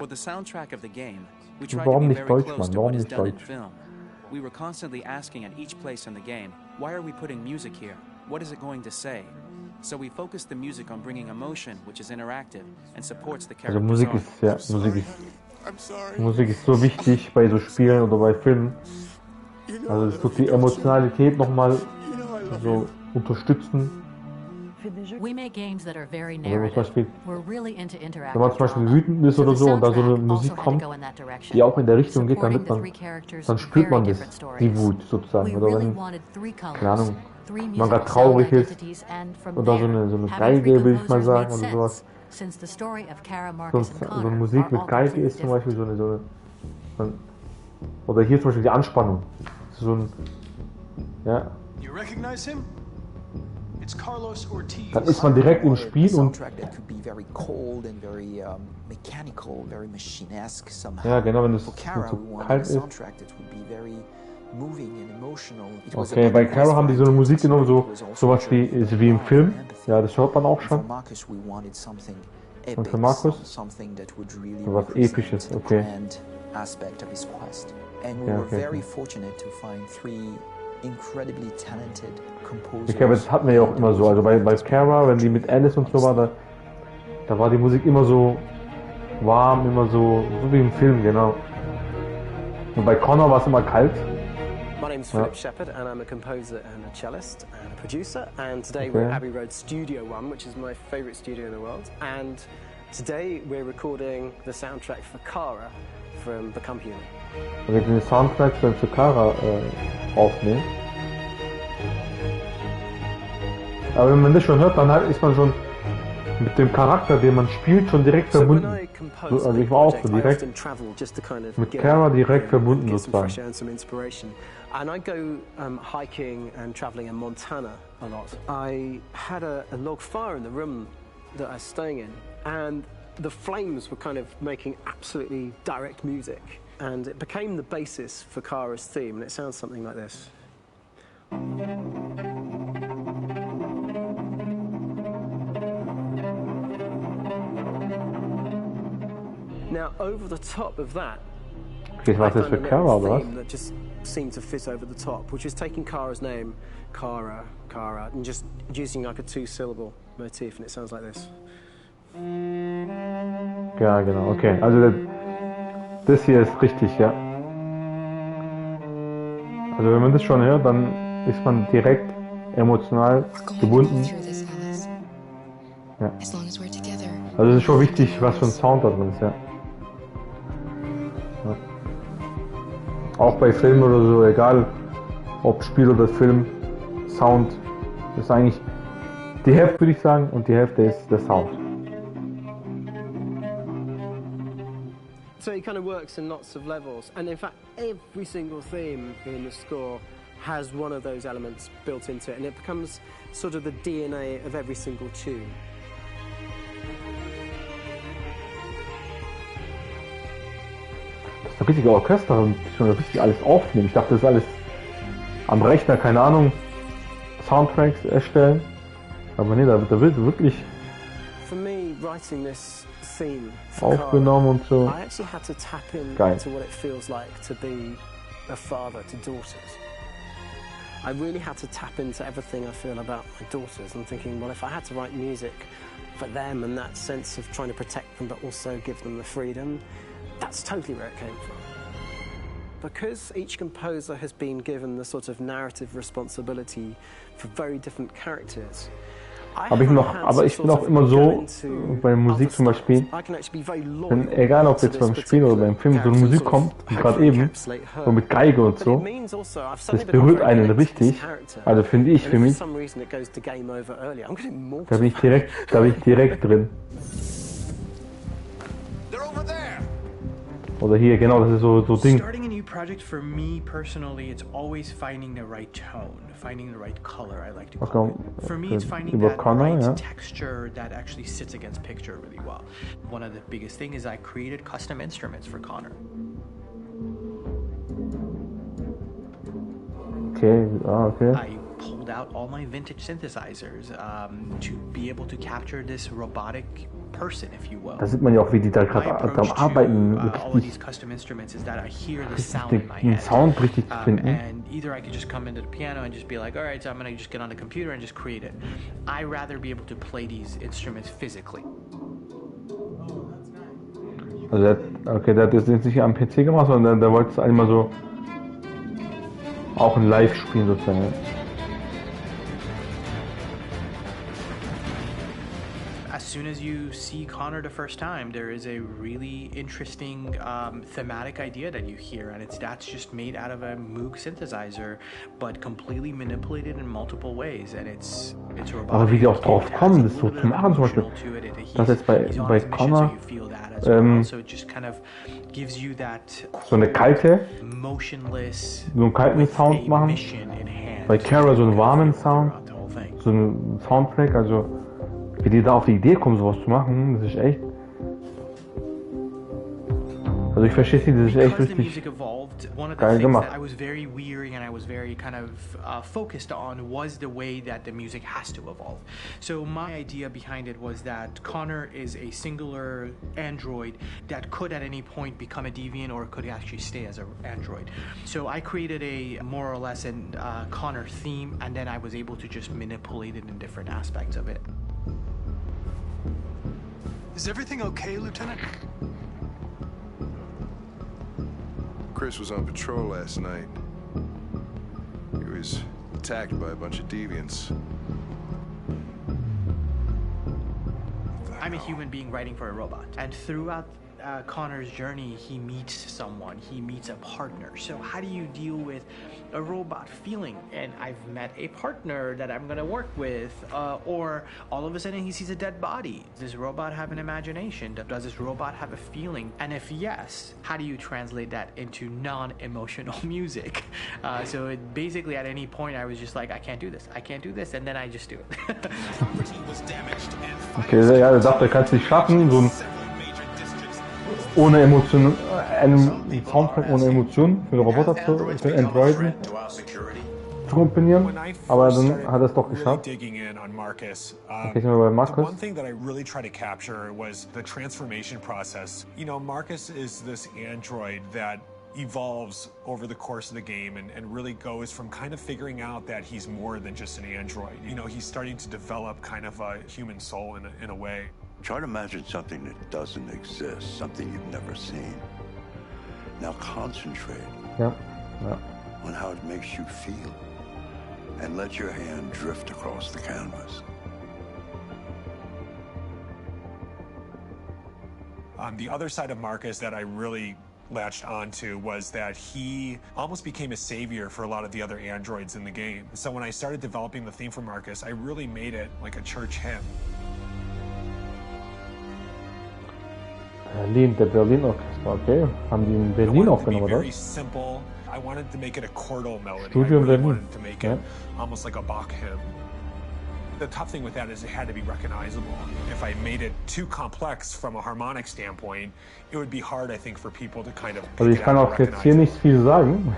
the soundtrack of the game, we tried to Warum be nicht very Deutsch, close Mann? to what Warum is nicht done in Deutsch? film. We were constantly asking at each place in the game, why are we putting music here? What is it going to say? So we focused the music on bringing emotion, which is interactive and supports the Also character's Musik arc. ist, ja, Musik ist so wichtig bei so Spielen oder bei Filmen. Also es tut die Emotionalität nochmal so unterstützen. We make games that are very Also zum narrative. Beispiel, We're really into wenn interactive man zum Beispiel drama. wütend ist So oder the so und da so eine soundtrack Musik also had to kommt, go in that direction, die auch in der Richtung geht, supporting damit the 3 characters' dann spürt very man das, different die stories. Wut sozusagen. We Oder really wenn, wanted 3 colors, keine Ahnung, 3 man musical gerade sound traurig ist identities, and from oder there, so eine having 3 Geige, will ich mal composers sagen, made oder sowas. sense, since the story of Kara, So, Marcus, and so Connor eine Musik are mit all Geige completely ist zum different. Beispiel so eine oder hier zum Beispiel die Anspannung. So ein, ja, You recognize him? It's Carlos Ortiz. dann ist man direkt im Spiel und soundtrack that could be very cold and very mechanical, very machine-esque somehow. ja, genau, wenn es For Kara, so we wanted a kalt ist. soundtrack that would be very moving and emotional. It was Okay, about bei the Kara haben die so eine voice Musik genommen, so it was also sowas wie im Film. Ja, das hört man auch And for schon. Marcus, we wanted something Und für epic, Markus something that would really so was represent Episches, the okay. grand aspect of his quest. And we Ja, were okay, very okay. fortunate to find 3 incredibly talented composers. Ich glaube, das hatten wir ja auch immer so. Also bei Kara, wenn die mit Alice und so war, da war die Musik immer so warm, immer so wie im Film, genau. Und bei Connor war es immer kalt. My name's Ja. Philip Shepherd, and I'm a composer and a cellist and a producer. And today Okay. we're at Abbey Road Studio One, which is my favourite studio in the world. And today we're recording the soundtrack for Kara from Become Human. Wir den Soundtrack für Kara aufnehmen. Aber wenn man das schon hört, dann ist man schon mit dem Charakter, den man spielt, schon direkt verbunden. Also ich war auch so direkt mit Kara direkt verbunden sozusagen. And I go hiking and travelling in Montana a lot. I had a log fire in the room that I was staying in, and the flames were kind of making absolutely direct music. And it became the basis for Kara's theme, and it sounds something like this. Now, over the top of that, Okay, was jetzt für Kara oder was? that just seemed to fit over the top, which is taking Kara's name, Kara, and just using like a 2-syllable motif, and it sounds like this. Ja, genau, okay. Also das hier ist richtig, ja. Also wenn man das schon hört, dann ist man direkt emotional gebunden. Ja. Also es ist schon wichtig, was für ein Sound da drin ist, ja. Ja. Auch bei Filmen oder so, egal ob Spiel oder Film, Sound ist eigentlich die Hälfte, würde ich sagen, und die Hälfte ist der Sound. So it kind of works in lots of levels, and in fact every single theme in the score has one of those elements built into it, and it becomes sort of the DNA of every single tune. Das ist ein richtiger Orchester und schon richtig alles aufnehmen. Ich dachte, das ist alles am Rechner, keine Ahnung, Soundtracks erstellen. Aber nee, da wird wirklich aufgenommen und so. I actually had to tap Geil. into what it feels like to be a father to daughters. I really had to tap into everything I feel about my daughters and thinking, well, if I had to write music for them and that sense of trying to protect them but also give them the freedom, that's totally where it came from. Because each composer has been given the sort of narrative responsibility for very different characters. Aber ich bin auch immer so bei Musik zum Beispiel, wenn, egal ob jetzt beim Spiel oder beim Film so eine Musik kommt, wie gerade eben, so mit Geige und so, das berührt einen richtig, also finde ich für mich, da bin ich direkt drin. Oder hier, genau, das ist so Ding. Starting a new project for me personally, it's always finding the right tone, finding the right color, I like to call it. For me, it's finding that right texture that actually sits against picture really well. One of the biggest things is I created custom instruments for Connor. Okay, okay. I pulled out all my vintage synthesizers to be able to capture this robotic person, if you will. Da sieht man ja auch, wie die da gerade am Arbeiten richtig den Sound richtig zu finden. And either I could just come into the piano and just be like, all right, so I'm gonna just get on the computer and just create it. I rather be able to play these instruments physically. Also der hat das jetzt nicht am PC gemacht, sondern der wollte es einmal so auch ein Live-Spiel sozusagen. Ja. As soon as you see Connor the first time, there is a really interesting thematic idea that you hear, and that's just made out of a Moog synthesizer, but completely manipulated in multiple ways, and it's robotic. Aber wie die auch drauf kommen, das so zu machen, zum Beispiel, das jetzt bei Connor so it just kind of gives you that so einen kalten Sound machen, bei Kara so einen warmen Sound, so einen Soundtrack, also wie die da auf die Idee kommen, sowas zu machen, das ist echt. Also ich verstehe sie, das ist echt richtig geil gemacht. I was very weary and I was very kind of focused on was the way that the music has to evolve. So my idea behind it was that Connor is a singular android that could at any point become a deviant or could actually stay as an android. So I created a more or less Connor theme, and then I was able to just manipulate it in different aspects of it. Is everything okay, Lieutenant? Chris was on patrol last night. He was attacked by a bunch of deviants. I'm a human being writing for a robot, and throughout Connor's journey, he meets someone, he meets a partner. So how do you deal with a robot feeling? And I've met a partner that I'm gonna work with, or all of a sudden he sees a dead body. Does this robot have an imagination? Does this robot have a feeling? And if yes, how do you translate that into non-emotional music? So it basically at any point I was just like, I can't do this, and then I just do it. Okay, ja, er sagt, er kann es nicht schaffen, so ein ohne Emotionen, einen Soundtrack ohne Emotionen für Roboter zu entwickeln. zu komponieren, When I aber first dann started hat er es doch really geschafft. digging in on Marcus, Okay, sind wir bei the Marcus. one thing that I really try to capture was the transformation process. You know, Marcus is this android that evolves over the course of the game and really goes from kind of figuring out that he's more than just an android. You know, he's starting to develop kind of a human soul in a way. Try to imagine something that doesn't exist, something you've never seen. Now concentrate Ja. on how it makes you feel and let your hand drift across the canvas. The other side of Marcus that I really latched onto was that he almost became a savior for a lot of the other androids in the game. So when I started developing the theme for Marcus, I really made it like a church hymn. Berlin, der Berlin-Orchester, okay. Haben die in Berlin aufgenommen, oder? Very simple. I wanted to make it a chordal melody. Studio I in really Berlin. wanted to make it almost like a Bach hymn. The tough thing with that is it had to be recognizable. If I made it too complex from a harmonic standpoint, it would be hard, I think, for people to kind of Also ich kann auch jetzt hier nicht viel sagen.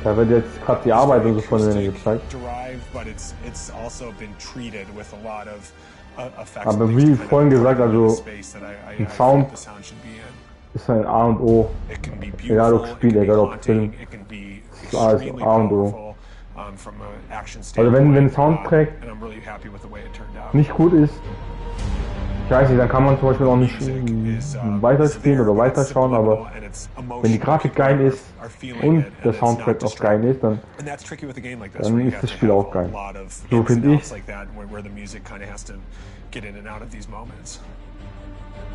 Da wird jetzt gerade die Arbeit und so von denen gezeigt. derived, but it's also been treated with a lot of effects. Aber wie vorhin gesagt, also ein Sound ist ein A und O. Egal ob Spiel, egal ob Film. Das ist alles A und O. Also wenn ein Soundtrack nicht gut ist, ich weiß nicht, dann kann man zum Beispiel auch nicht weiterspielen oder weiterschauen, aber wenn die Grafik geil ist und der Soundtrack auch geil ist, dann ist das Spiel auch geil. So finde ich.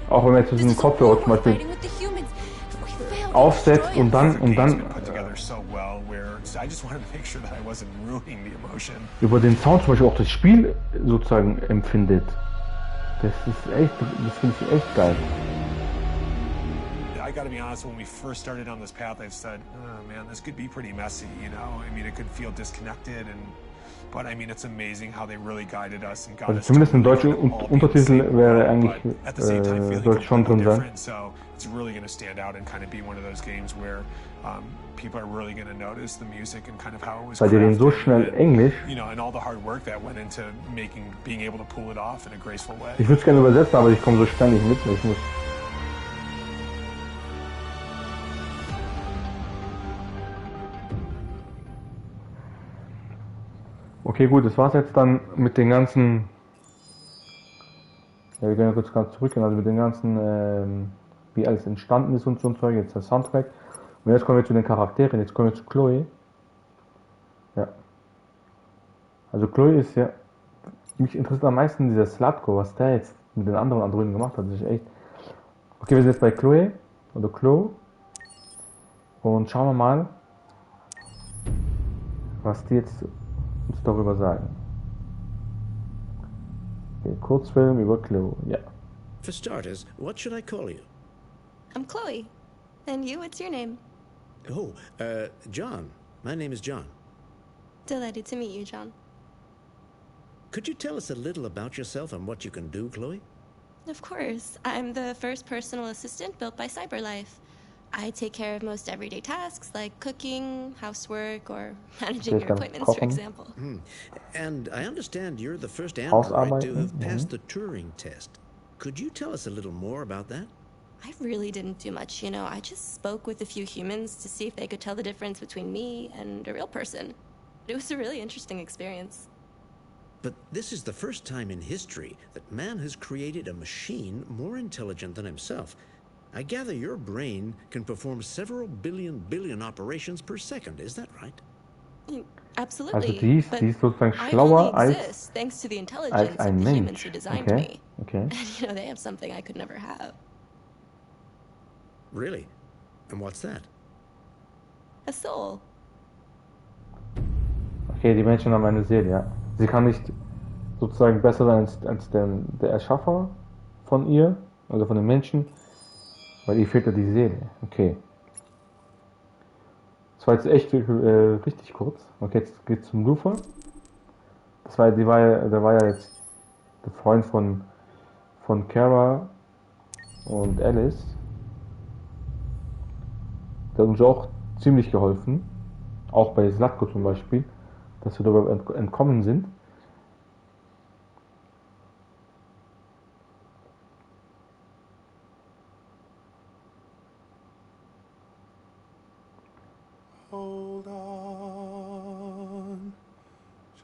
Auch wenn man jetzt diesen Kopfhörer zum Beispiel aufsetzt und dann über den Sound zum Beispiel auch das Spiel sozusagen empfindet. Das finde ich echt geil. I gotta be honest, when we first started on this path, I said, oh man, this could be pretty messy, you know? I mean, it could feel disconnected, but I mean, it's amazing how they really guided us and got Also us zumindest ein deutscher to Untertitel wäre eigentlich sollte schon drin sein. So it's really going to stand out and kind of be one of those games where people are really going to notice the music and kind of how it was Weil die reden so schnell Englisch. you know, and all the hard work that went into being able to pull it off in a graceful way. Ich würde es gerne übersetzen, aber ich komme so schnell nicht mit. Ich muss. Okay, gut, das war's jetzt dann mit den ganzen. Ja, wir gehen ja kurz ganz zurückgehen, also mit den ganzen, wie alles entstanden ist und so ein Zeug, jetzt der Soundtrack. Und jetzt kommen wir zu den Charakteren, jetzt kommen wir zu Chloe. Ja. Also Chloe ist ja. Mich interessiert am meisten dieser Slatko, was der jetzt mit den anderen Androiden gemacht hat. Das ist echt. Okay, wir sind jetzt bei Chloe oder Chloe. Und schauen wir mal, was die jetzt uns darüber sagen. Okay, Kurzfilm über Chloe, ja. For starters, what should I call you? I'm Chloe. And you, what's your name? Oh, John. My name is John. Delighted to meet you, John. Could you tell us a little about yourself and what you can do, Chloe? Of course. I'm the first personal assistant built by CyberLife. I take care of most everyday tasks like cooking, housework, or managing your appointments, for example. And I understand you're the first android to have passed the Turing test. Could you tell us a little more about that? I really didn't do much, you know. I just spoke with a few humans to see if they could tell the difference between me and a real person. It was a really interesting experience. But this is the first time in history that man has created a machine more intelligent than himself. I gather your brain can perform several billion operations per second. Is that right? Absolutely. Also die ist sozusagen schlauer als thanks to the intelligence ein of the humans Mensch. who designed Okay, me. okay. And you know, they have something I could never have. Really? And what's that? A soul. Okay, die Menschen haben eine Seele, ja. Sie kann nicht sozusagen besser sein als der Erschaffer von ihr, also von den Menschen, weil ihr fehlt ja die Seele. Okay. Das war jetzt echt richtig kurz. Okay, jetzt geht's zum Lufa. Der war ja jetzt der Freund von Kara und Alice. Der hat uns auch ziemlich geholfen. auch bei Zlatko zum Beispiel, dass wir darüber entkommen sind. Hold on,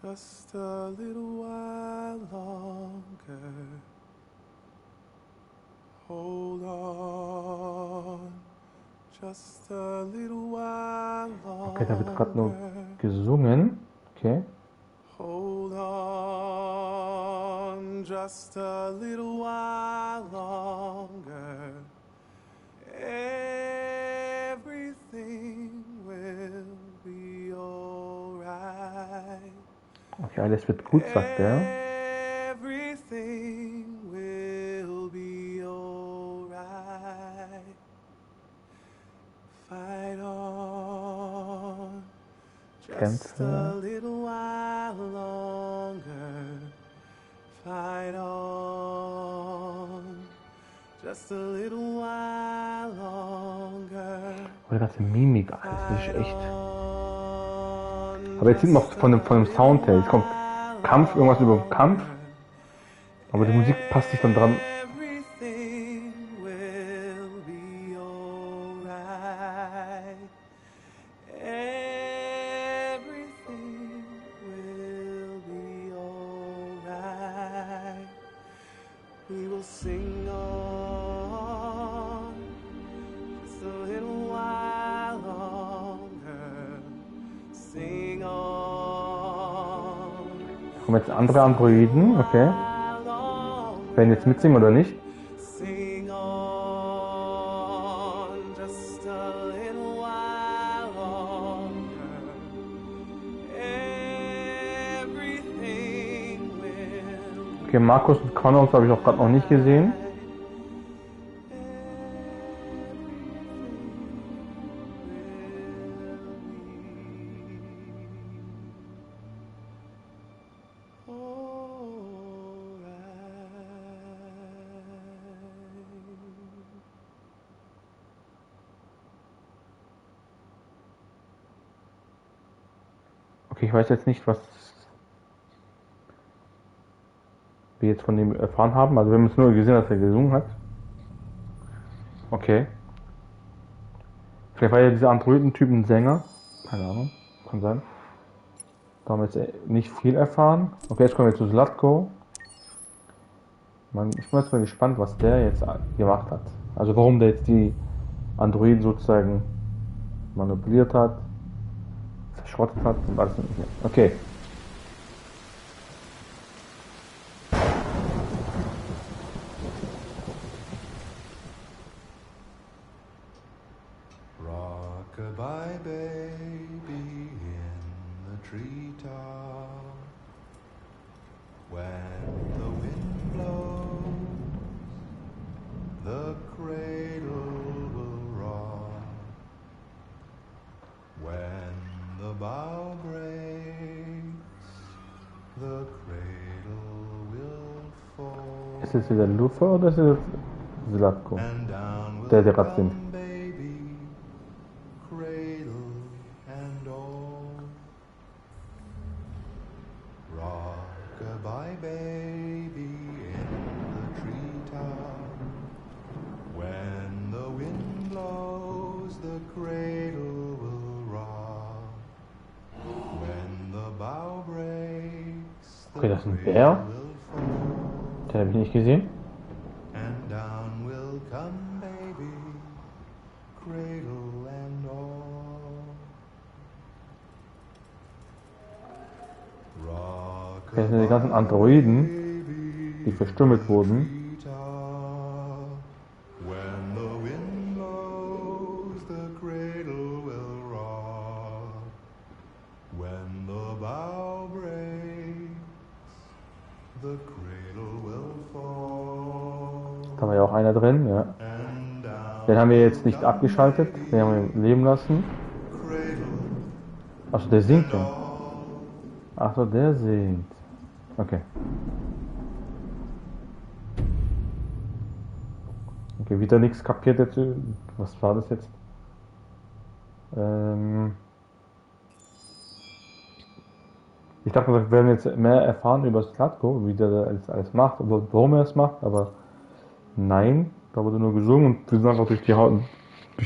just a little while longer. Hold on, just a little while longer. Okay, da wird gerade nur gesungen. Okay. Hold on, just a little while longer. Everything will be alright. Okay, alles wird gut, sagt er. Everything will be alright. Fight on, just a little while longer. Fight on, just a little while longer. Oh, die ganze Mimik, Alter, das ist echt. Aber jetzt sieht man auch von dem Sound her, jetzt kommt Kampf, irgendwas über Kampf. Aber die Musik passt sich dann dran. Everything will be alright. Everything will be alright. We will sing on just a little while longer. Sing on. Da kommen jetzt andere Androiden, okay. Werden jetzt mitsingen oder nicht? Sing on just a little while longer. Everything will. Okay, Markus und Connors habe ich auch gerade noch nicht gesehen. Okay, ich weiß jetzt nicht, was wir jetzt von dem erfahren haben. Also wir haben es nur gesehen, dass er gesungen hat. Okay. Vielleicht war ja dieser Androidentyp ein Sänger. Keine Ahnung. Kann sein. Da haben wir jetzt nicht viel erfahren. Okay, jetzt kommen wir zu Zlatko. Ich bin jetzt mal gespannt, was der jetzt gemacht hat. Also warum der jetzt die Androiden sozusagen manipuliert hat, verschrottet hat und alles mögliche. Okay. Rock-a-bye baby in the treetop. When the wind blows, the cradle will rock. When the bough breaks, the cradle will fall. Ist das wieder Lufa oder ist das Zlatko? Der gerade singt. Cradle and all. Rock-a-bye baby in the treetop. When the wind blows, the cradle will rock. When the bough breaks, Okay, das ist ein Bär. Den habe ich nicht gesehen. and down will come baby, cradle and all. Okay, das sind die ganzen Androiden, die verstümmelt wurden. When the wind blows, the cradle will rock. When the bough breaks, the cradle will fall. Da war ja auch einer drin, ja. Den haben wir jetzt nicht abgeschaltet, den haben wir leben lassen. Achso, der singt ja. Achso, der singt. Okay. Okay, wieder nichts kapiert jetzt. Was war das jetzt? Ich dachte, wir werden jetzt mehr erfahren über Slatko, wie der alles macht und warum er es macht, aber nein, da wurde nur gesungen und wir sind einfach durch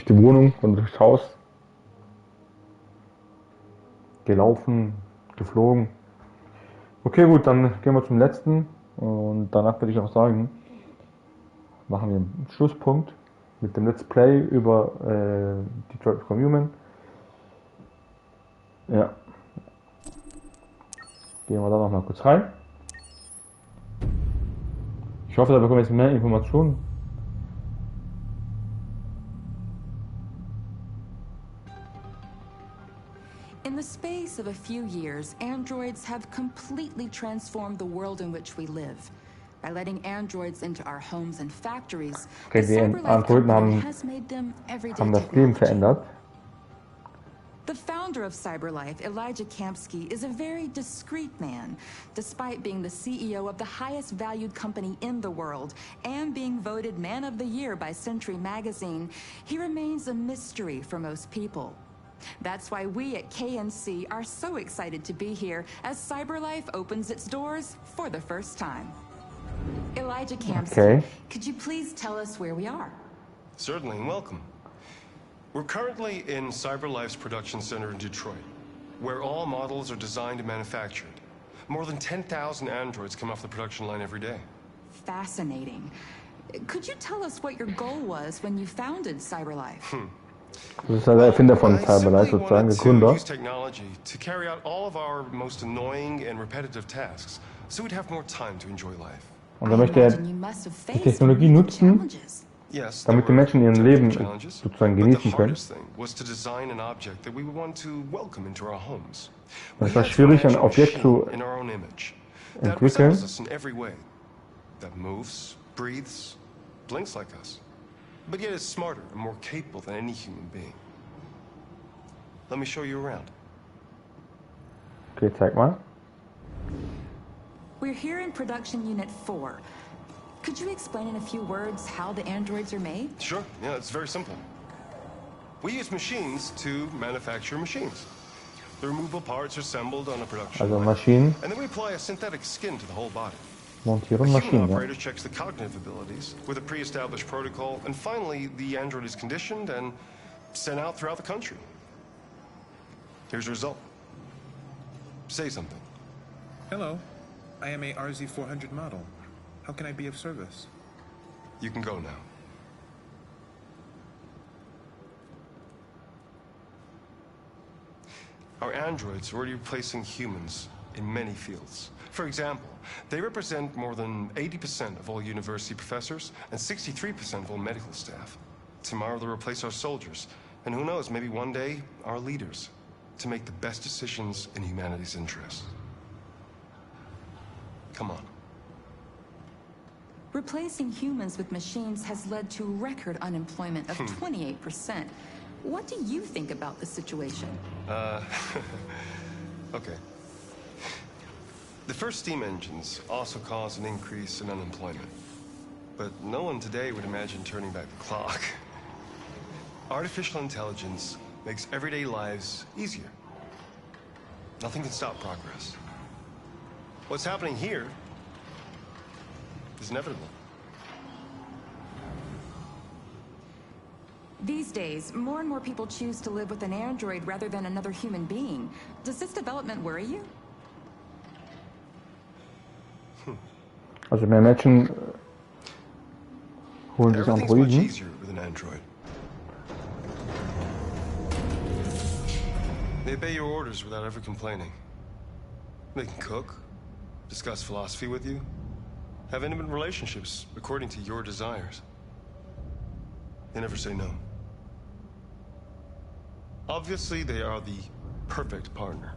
die Wohnung und durchs Haus gelaufen, geflogen. Okay, gut, dann gehen wir zum letzten und danach würde ich auch sagen, machen wir einen Schlusspunkt mit dem Let's Play über Detroit Become Human. Ja. Gehen wir da noch mal kurz rein. Ich hoffe, da bekommen wir jetzt mehr Informationen. In the space of a few years, androids have completely transformed the world in which we live. By letting androids into our homes and factories, okay, die Androiden haben das Leben verändert. The founder of CyberLife, Elijah Kamsky, is a very discreet man. Despite being the CEO of the highest valued company in the world and being voted Man of the Year by Century Magazine, he remains a mystery for most people. That's why we at KNC are so excited to be here as CyberLife opens its doors for the first time. Elijah Kamsky, could you please tell us where we are? Certainly, and welcome. We're currently in CyberLife's production center in Detroit, where all models are designed and manufactured. More than 10,000 androids come off the production line every day. Fascinating. Could you tell us what your goal was when you founded CyberLife? Das ist der Erfinder von CyberLife sozusagen, der Gründer. Use technology to carry out all of our most annoying and repetitive tasks, so we'd have more time to enjoy life. Und da möchte er die Technologie nutzen, damit die Menschen ihr Leben sozusagen genießen können. Es war schwierig, ein Objekt zu entwickeln, but yet is smarter and more capable than any human being. Let me show you around. Okay, zeig mal. We're here in production unit 4. Could you explain in a few words how the androids are made? Sure, yeah, it's very simple. We use machines to manufacture machines. The removable parts are assembled on a production line. Maschinen And then we apply a synthetic skin to the whole body. montieren The Maschinen, human ja. operator checks the cognitive abilities with a pre-established protocol, and finally, the android is conditioned and sent out throughout the country. Here's the result. Say something. Hello, I am a RZ400 model. How can I be of service? You can go now. Our androids are already replacing humans in many fields. For example, they represent more than 80% of all university professors and 63% of all medical staff. Tomorrow they'll replace our soldiers, and who knows, maybe one day, our leaders, to make the best decisions in humanity's interest. Come on. Replacing humans with machines has led to record unemployment of 28%. What do you think about the situation? Okay. The first steam engines also caused an increase in unemployment. But no one today would imagine turning back the clock. Artificial intelligence makes everyday lives easier. Nothing can stop progress. What's happening here is inevitable. These days, more and more people choose to live with an android rather than another human being. Does this development worry you? Also mehr Menschen holen sich Everything's much Androiden. easier with an android. They obey your orders without ever complaining. They can cook, discuss philosophy with you, have intimate relationships according to your desires. They never say no. Obviously, they are the perfect partner.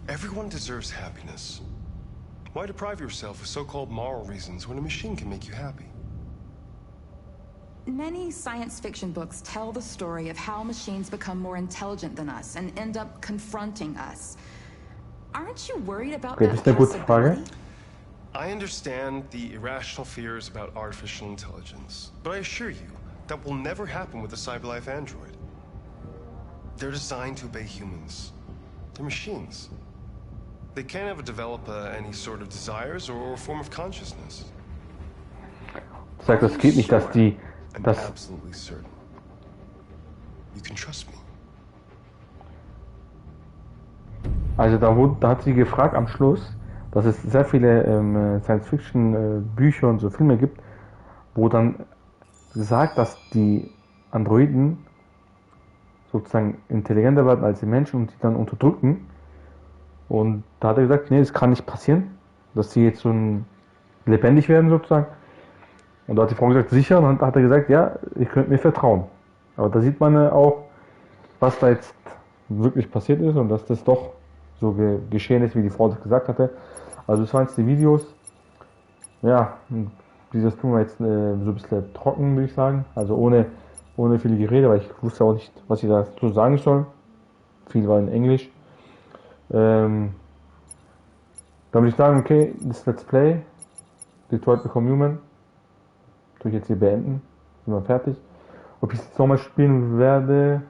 Everyone deserves happiness. Why deprive yourself of so-called moral reasons when a machine can make you happy? Many science fiction books tell the story of how machines become more intelligent than us and end up confronting us. Aren't you worried about Okay, that das ist eine gute Frage. I understand the irrational fears about artificial intelligence, but I assure you that will never happen with a CyberLife android. They're designed to obey humans. They're machines. They can't have a developer any sort of desires or form of consciousness. Das heißt, es geht nicht, dass die... I'm absolutely certain. You can trust me. Also da hat sie gefragt am Schluss, dass es sehr viele Science-Fiction-Bücher und so Filme gibt, wo dann sagt, dass die Androiden sozusagen intelligenter werden als die Menschen und die dann unterdrücken. Und da hat er gesagt, nee, das kann nicht passieren, dass sie jetzt so lebendig werden sozusagen. Und da hat die Frau gesagt, sicher, und dann hat er gesagt, ja, ihr könnt mir vertrauen. Aber da sieht man auch, was da jetzt wirklich passiert ist und dass das doch so geschehen ist, wie die Frau das gesagt hatte. Also das waren jetzt die Videos. Ja, dieses Thema war jetzt so ein bisschen trocken, würde ich sagen. Also ohne viel Gerede, weil ich wusste auch nicht, was ich dazu sagen soll. Viel war in Englisch. Dann würde ich sagen, okay, das Let's Play, Detroit Become Human, tue ich jetzt hier beenden, sind wir fertig. Ob ich es jetzt nochmal spielen werde,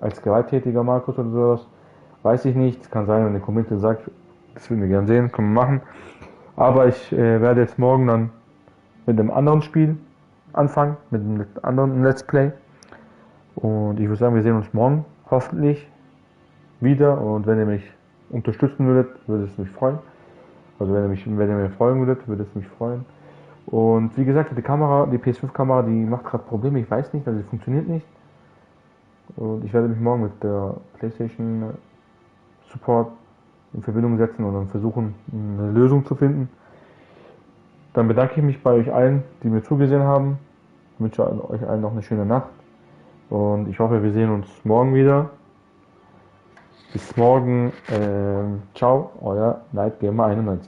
als gewalttätiger Markus oder sowas, weiß ich nicht. Es kann sein, wenn der Kommentar sagt, das würden wir gerne sehen, können wir machen. Aber ich werde jetzt morgen dann mit einem anderen Spiel anfangen, mit einem anderen Let's Play. Und ich würde sagen, wir sehen uns morgen hoffentlich wieder. Und wenn ihr mich unterstützen würdet, würde es mich freuen. Also wenn ihr mir folgen würdet, würde es mich freuen. Und wie gesagt, die PS5-Kamera, die macht gerade Probleme. Ich weiß nicht, also sie funktioniert nicht. Und ich werde mich morgen mit der PlayStation Support in Verbindung setzen und dann versuchen, eine Lösung zu finden. Dann bedanke ich mich bei euch allen, die mir zugesehen haben. Ich wünsche euch allen noch eine schöne Nacht. Und ich hoffe, wir sehen uns morgen wieder. Bis morgen. Ciao, euer Nightgamer91.